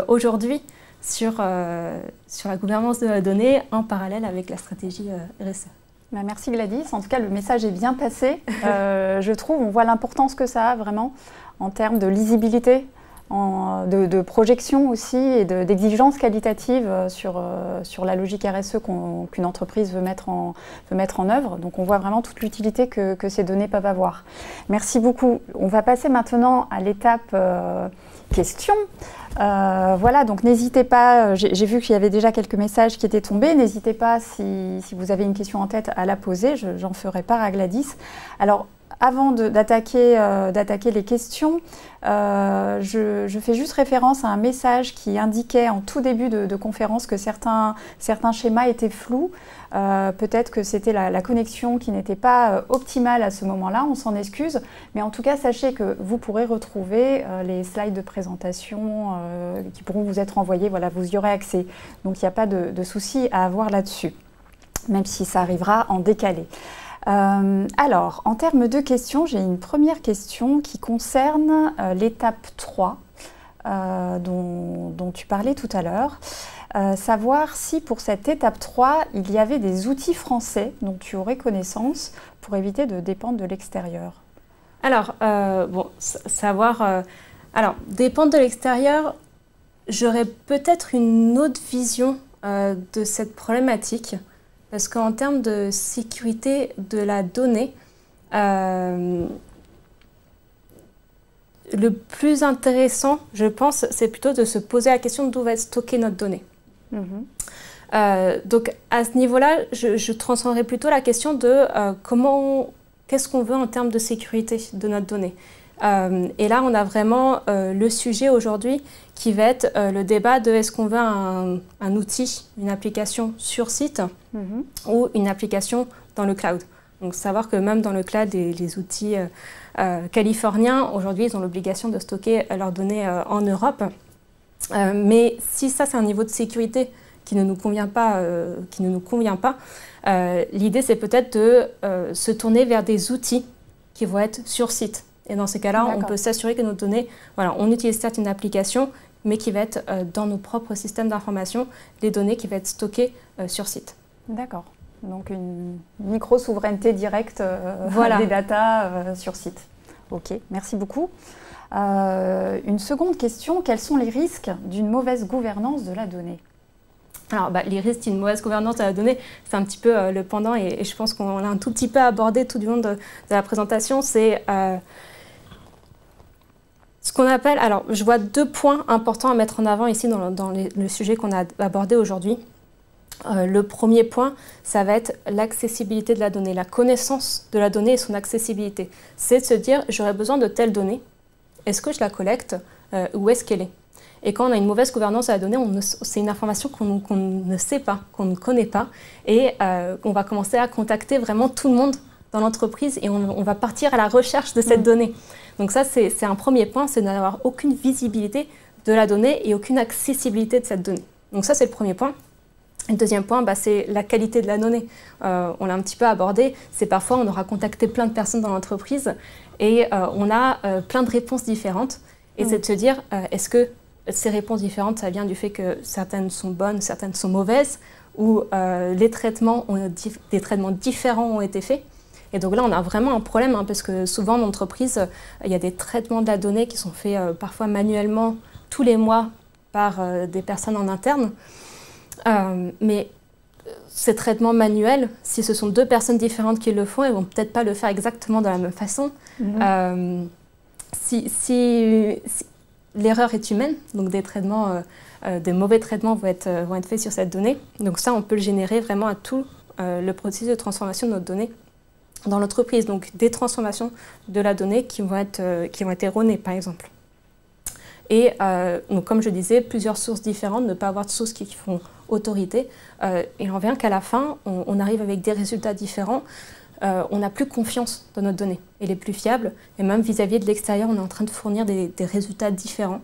aujourd'hui sur la gouvernance de la donnée en parallèle avec la stratégie RSE. Merci Gladys. En tout cas, le message est bien passé. Je trouve, on voit l'importance que ça a vraiment en termes de lisibilité, de projection aussi et d'exigence qualitative sur la logique RSE qu'une entreprise veut mettre en œuvre. Donc on voit vraiment toute l'utilité que ces données peuvent avoir. Merci beaucoup. On va passer maintenant à l'étape questions. Voilà, donc n'hésitez pas, j'ai vu qu'il y avait déjà quelques messages qui étaient tombés, n'hésitez pas si vous avez une question en tête à la poser, j'en ferai part à Gladys. Alors, avant d'attaquer les questions, je fais juste référence à un message qui indiquait en tout début de conférence que certains schémas étaient flous. Peut-être que c'était la connexion qui n'était pas optimale à ce moment-là, on s'en excuse. Mais en tout cas, sachez que vous pourrez retrouver les slides de présentation qui pourront vous être envoyés. Voilà, vous y aurez accès. Donc, il n'y a pas de souci à avoir là-dessus, même si ça arrivera en décalé. Alors, en termes de questions, j'ai une première question qui concerne l'étape 3 dont tu parlais tout à l'heure. Savoir si pour cette étape 3, il y avait des outils français dont tu aurais connaissance pour éviter de dépendre de l'extérieur. Alors, alors, dépendre de l'extérieur, j'aurais peut-être une autre vision de cette problématique. Parce qu'en termes de sécurité de la donnée, le plus intéressant, je pense, c'est plutôt de se poser la question d'où va être stockée notre donnée. Donc à ce niveau-là, je transcenderai plutôt la question de qu'est-ce qu'on veut en termes de sécurité de notre donnée. Et là, on a vraiment le sujet aujourd'hui qui va être le débat de est-ce qu'on veut un outil, une application sur site ou une application dans le cloud. Donc savoir que même dans le cloud, les outils californiens, aujourd'hui, ils ont l'obligation de stocker leurs données en Europe. Mais si ça, c'est un niveau de sécurité qui ne nous convient pas, l'idée, c'est peut-être de se tourner vers des outils qui vont être sur site. Et dans ces cas-là, on peut s'assurer que nos données, voilà, on utilise certes une application, mais qui va être dans nos propres systèmes d'information, les données qui vont être stockées sur site. D'accord. Donc une micro-souveraineté directe voilà. des datas sur site. Ok, merci beaucoup. Une seconde question, quels sont les risques d'une mauvaise gouvernance de la donnée? Alors, les risques d'une mauvaise gouvernance de la donnée, c'est un petit peu le pendant, et je pense qu'on l'a un tout petit peu abordé tout du long de la présentation, c'est ce qu'on appelle... Alors, je vois 2 points importants à mettre en avant ici dans le sujet qu'on a abordé aujourd'hui. Le premier point, ça va être l'accessibilité de la donnée, la connaissance de la donnée et son accessibilité. C'est de se dire, j'aurais besoin de telle donnée, est-ce que je la collecte, où est-ce qu'elle est? Et quand on a une mauvaise gouvernance de la donnée, c'est une information qu'on ne sait pas, qu'on ne connaît pas, et on va commencer à contacter vraiment tout le monde dans l'entreprise et on va partir à la recherche de cette donnée. Donc ça, c'est un premier point, c'est d'avoir aucune visibilité de la donnée et aucune accessibilité de cette donnée. Donc ça, c'est le premier point. Le deuxième point, c'est la qualité de la donnée. On l'a un petit peu abordé, c'est parfois on aura contacté plein de personnes dans l'entreprise et on a plein de réponses différentes. Et c'est de se dire, est-ce que ces réponses différentes, ça vient du fait que certaines sont bonnes, certaines sont mauvaises, ou des traitements différents ont été faits. Et donc là, on a vraiment un problème, parce que souvent, dans l'entreprise, il y a des traitements de la donnée qui sont faits parfois manuellement tous les mois par des personnes en interne. Mais ces traitements manuels, si ce sont 2 personnes différentes qui le font, elles ne vont peut-être pas le faire exactement de la même façon. Si l'erreur est humaine, donc des traitements, des mauvais traitements vont être faits sur cette donnée. Donc ça, on peut le générer vraiment à tout le processus de transformation de notre donnée dans l'entreprise. Donc des transformations de la donnée qui vont être erronées, par exemple. Et donc, comme je disais, plusieurs sources différentes, ne pas avoir de sources qui font autorité. Et on vient qu'à la fin, on arrive avec des résultats différents. On n'a plus confiance dans notre donnée. Elle est plus fiable. Et même vis-à-vis de l'extérieur, on est en train de fournir des résultats différents.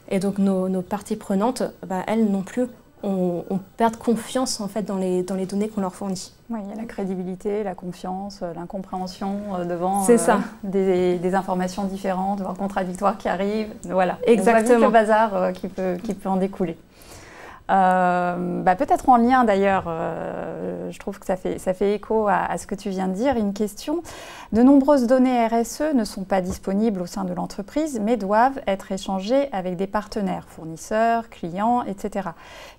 Et donc nos parties prenantes, elles non plus, on perd confiance en fait, dans les données qu'on leur fournit. Oui, il y a la crédibilité, la confiance, l'incompréhension devant des informations différentes, voire contradictoires qui arrivent. Voilà. Exactement. On voit vite le bazar qui peut en découler. Peut-être en lien d'ailleurs, je trouve que ça fait écho à ce que tu viens de dire. Une question, de nombreuses données RSE ne sont pas disponibles au sein de l'entreprise, mais doivent être échangées avec des partenaires, fournisseurs, clients, etc.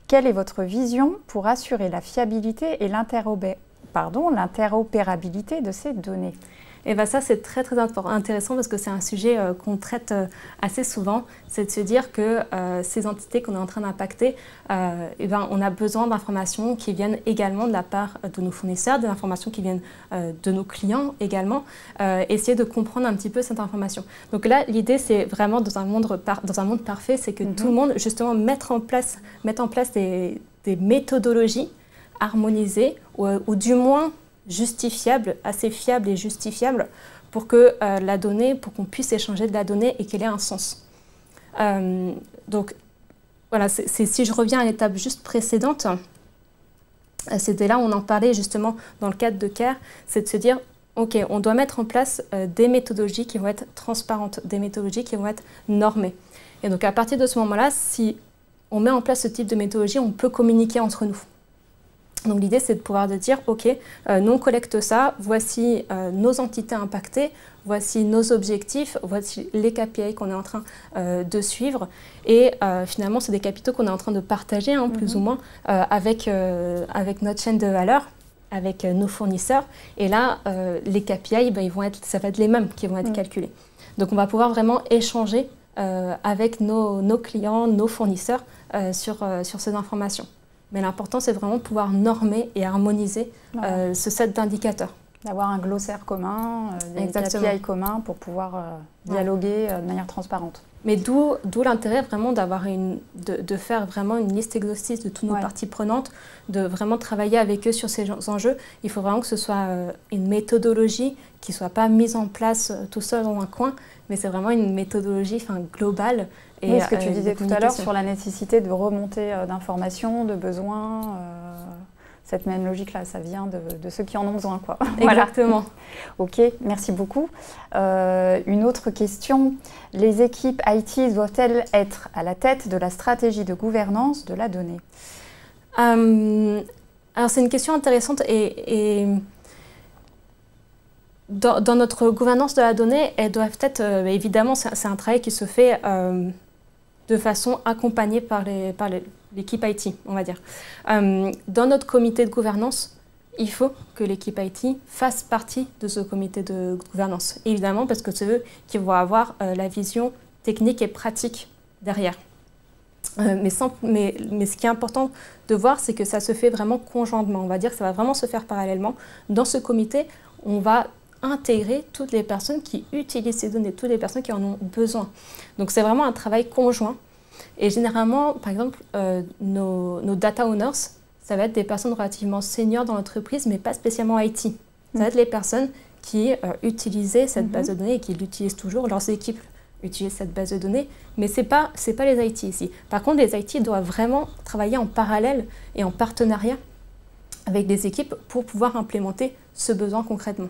Quelle est votre vision pour assurer la fiabilité et l'interopérabilité de ces données? Et ça, c'est très intéressant parce que c'est un sujet qu'on traite assez souvent. C'est de se dire que ces entités qu'on est en train d'impacter, on a besoin d'informations qui viennent également de la part de nos fournisseurs, des informations qui viennent de nos clients également. Essayer de comprendre un petit peu cette information. Donc là, l'idée, c'est vraiment dans un monde parfait, c'est que tout le monde, justement, mette en place des méthodologies harmonisées ou du moins justifiable, assez fiable et justifiable pour que pour qu'on puisse échanger de la donnée et qu'elle ait un sens. Donc voilà, si je reviens à l'étape juste précédente, c'était là où on en parlait justement dans le cadre de CARE, c'est de se dire, ok, on doit mettre en place des méthodologies qui vont être transparentes, des méthodologies qui vont être normées. Et donc à partir de ce moment-là, si on met en place ce type de méthodologie, on peut communiquer entre nous. Donc l'idée, c'est de pouvoir dire, ok, nous on collecte ça, voici nos entités impactées, voici nos objectifs, voici les KPI qu'on est en train de suivre. Et finalement, c'est des capitaux qu'on est en train de partager, plus ou moins, avec notre chaîne de valeur, avec nos fournisseurs. Et là, les KPI, ça va être les mêmes qui vont être calculés. Donc on va pouvoir vraiment échanger avec nos clients, nos fournisseurs sur ces informations. Mais l'important, c'est vraiment de pouvoir normer et harmoniser ce set d'indicateurs. D'avoir un glossaire commun, des KPI communs pour pouvoir dialoguer de manière transparente. Mais d'où l'intérêt vraiment de faire vraiment une liste exhaustive de toutes nos parties prenantes, de vraiment travailler avec eux sur ces enjeux. Il faut vraiment que ce soit une méthodologie qui ne soit pas mise en place tout seul dans un coin, mais c'est vraiment une méthodologie globale. Et ce que tu disais tout à l'heure sur la nécessité de remonter d'informations, de besoins, cette même logique-là, ça vient de ceux qui en ont besoin, quoi. Exactement. Ok, merci beaucoup. Une autre question, les équipes IT doivent-elles être à la tête de la stratégie de gouvernance de la donnée? Alors c'est une question intéressante et dans notre gouvernance de la donnée, elles doivent être, évidemment, c'est un travail qui se fait de façon accompagnée par l'équipe IT, on va dire. Dans notre comité de gouvernance, il faut que l'équipe IT fasse partie de ce comité de gouvernance, évidemment, parce que c'est eux qui vont avoir la vision technique et pratique derrière. Mais ce qui est important de voir, c'est que ça se fait vraiment conjointement. On va dire que ça va vraiment se faire parallèlement. Dans ce comité, on va intégrer toutes les personnes qui utilisent ces données, toutes les personnes qui en ont besoin. Donc c'est vraiment un travail conjoint. Et généralement, par exemple, nos data owners, ça va être des personnes relativement seniors dans l'entreprise, mais pas spécialement IT. Ça va être les personnes qui utilisaient cette base de données et qui l'utilisent toujours. Leurs équipes utilisent cette base de données, mais ce n'est pas les IT ici. Par contre, les IT doivent vraiment travailler en parallèle et en partenariat avec des équipes pour pouvoir implémenter ce besoin concrètement.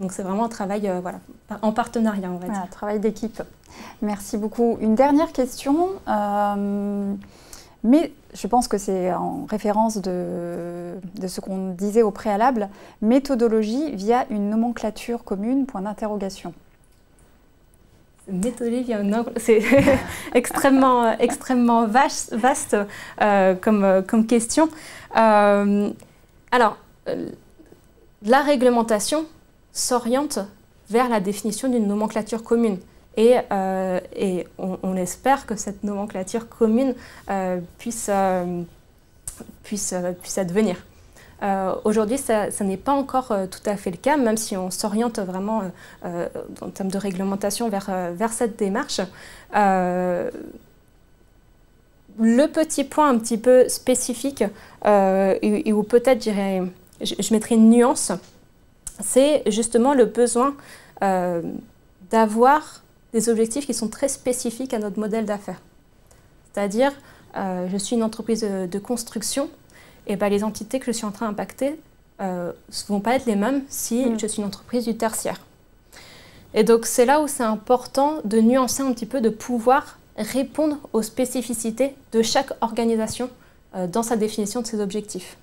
Donc c'est vraiment un travail voilà, en partenariat, on va dire. Un travail d'équipe. Merci beaucoup. Une dernière question, mais je pense que c'est en référence de ce qu'on disait au préalable. Méthodologie via une nomenclature commune, point d'interrogation. Méthodologie via une c'est extrêmement vaste comme question. Alors, la réglementation s'oriente vers la définition d'une nomenclature commune. Et on espère que cette nomenclature commune puisse advenir. Aujourd'hui, ça n'est pas encore tout à fait le cas, même si on s'oriente vraiment en termes de réglementation vers cette démarche. Le petit point un petit peu spécifique, et où peut-être je mettrai une nuance, c'est justement le besoin d'avoir des objectifs qui sont très spécifiques à notre modèle d'affaires. C'est-à-dire, je suis une entreprise de construction, et ben, les entités que je suis en train d'impacter ne vont pas être les mêmes si je suis une entreprise du tertiaire. Et donc, c'est là où c'est important de nuancer un petit peu, de pouvoir répondre aux spécificités de chaque organisation dans sa définition de ses objectifs.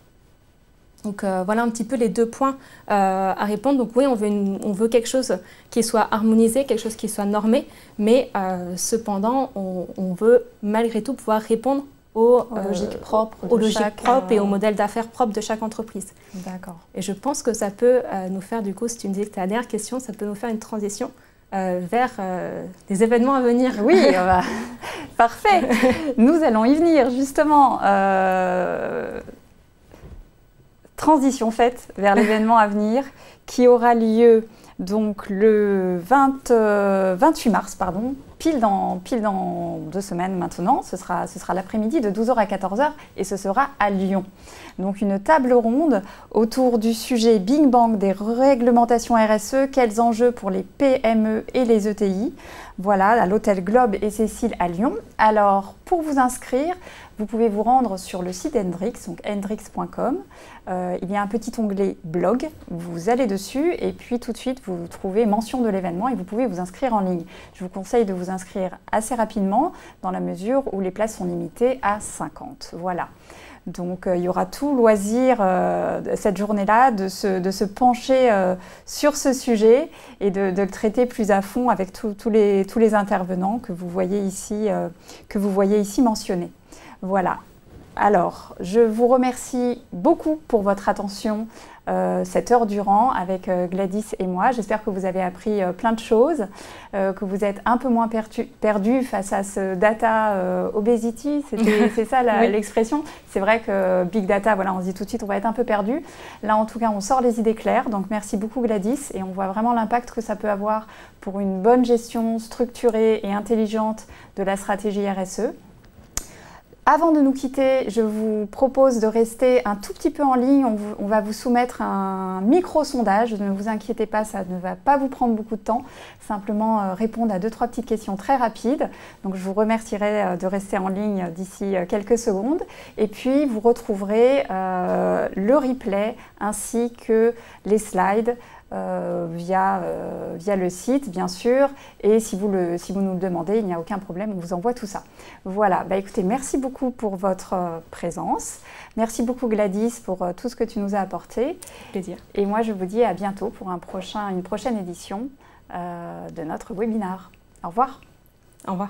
Donc voilà un petit peu les deux points à répondre. Donc oui, on veut quelque chose qui soit harmonisé, quelque chose qui soit normé, mais cependant, on veut malgré tout pouvoir répondre aux logiques propres et au modèle d'affaires propre de chaque entreprise. D'accord. Et je pense que ça peut nous faire, du coup, si tu me disais que ta dernière question, ça peut nous faire une transition vers des événements à venir. Oui, parfait. Nous allons y venir, justement. Transition faite vers l'événement à venir qui aura lieu donc le 28 mars, pardon, pile dans 2 semaines maintenant. Ce sera l'après-midi de 12h à 14h et ce sera à Lyon. Donc une table ronde autour du sujet Big Bang des réglementations RSE, quels enjeux pour les PME et les ETI. Voilà, à l'hôtel Globe et Cécile à Lyon. Alors, pour vous inscrire, vous pouvez vous rendre sur le site Hendrix, donc hendrix.com. Il y a un petit onglet blog, vous allez dessus et puis tout de suite vous trouvez mention de l'événement et vous pouvez vous inscrire en ligne. Je vous conseille de vous inscrire assez rapidement dans la mesure où les places sont limitées à 50. Voilà. Donc il y aura tout loisir cette journée-là de se pencher sur ce sujet et de le traiter plus à fond avec tous les intervenants que vous voyez ici mentionnés. Voilà. Alors, je vous remercie beaucoup pour votre attention cette heure durant avec Gladys et moi. J'espère que vous avez appris plein de choses, que vous êtes un peu moins perdu face à ce data obesity, c'est ça oui. l'expression. C'est vrai que big data, voilà, on se dit tout de suite on va être un peu perdu. Là en tout cas on sort les idées claires, donc merci beaucoup Gladys et on voit vraiment l'impact que ça peut avoir pour une bonne gestion structurée et intelligente de la stratégie RSE. Avant de nous quitter, je vous propose de rester un tout petit peu en ligne. On va vous soumettre un micro-sondage. Ne vous inquiétez pas, ça ne va pas vous prendre beaucoup de temps. Simplement répondre à 2-3 petites questions très rapides. Donc je vous remercierai de rester en ligne d'ici quelques secondes. Et puis vous retrouverez le replay ainsi que les slides via le site, bien sûr. Et si vous nous le demandez, il n'y a aucun problème, on vous envoie tout ça. Voilà, bah, écoutez, merci beaucoup pour votre présence. Merci beaucoup Gladys pour tout ce que tu nous as apporté. Plaisir. Et moi, je vous dis à bientôt pour une prochaine édition de notre webinaire. Au revoir. Au revoir.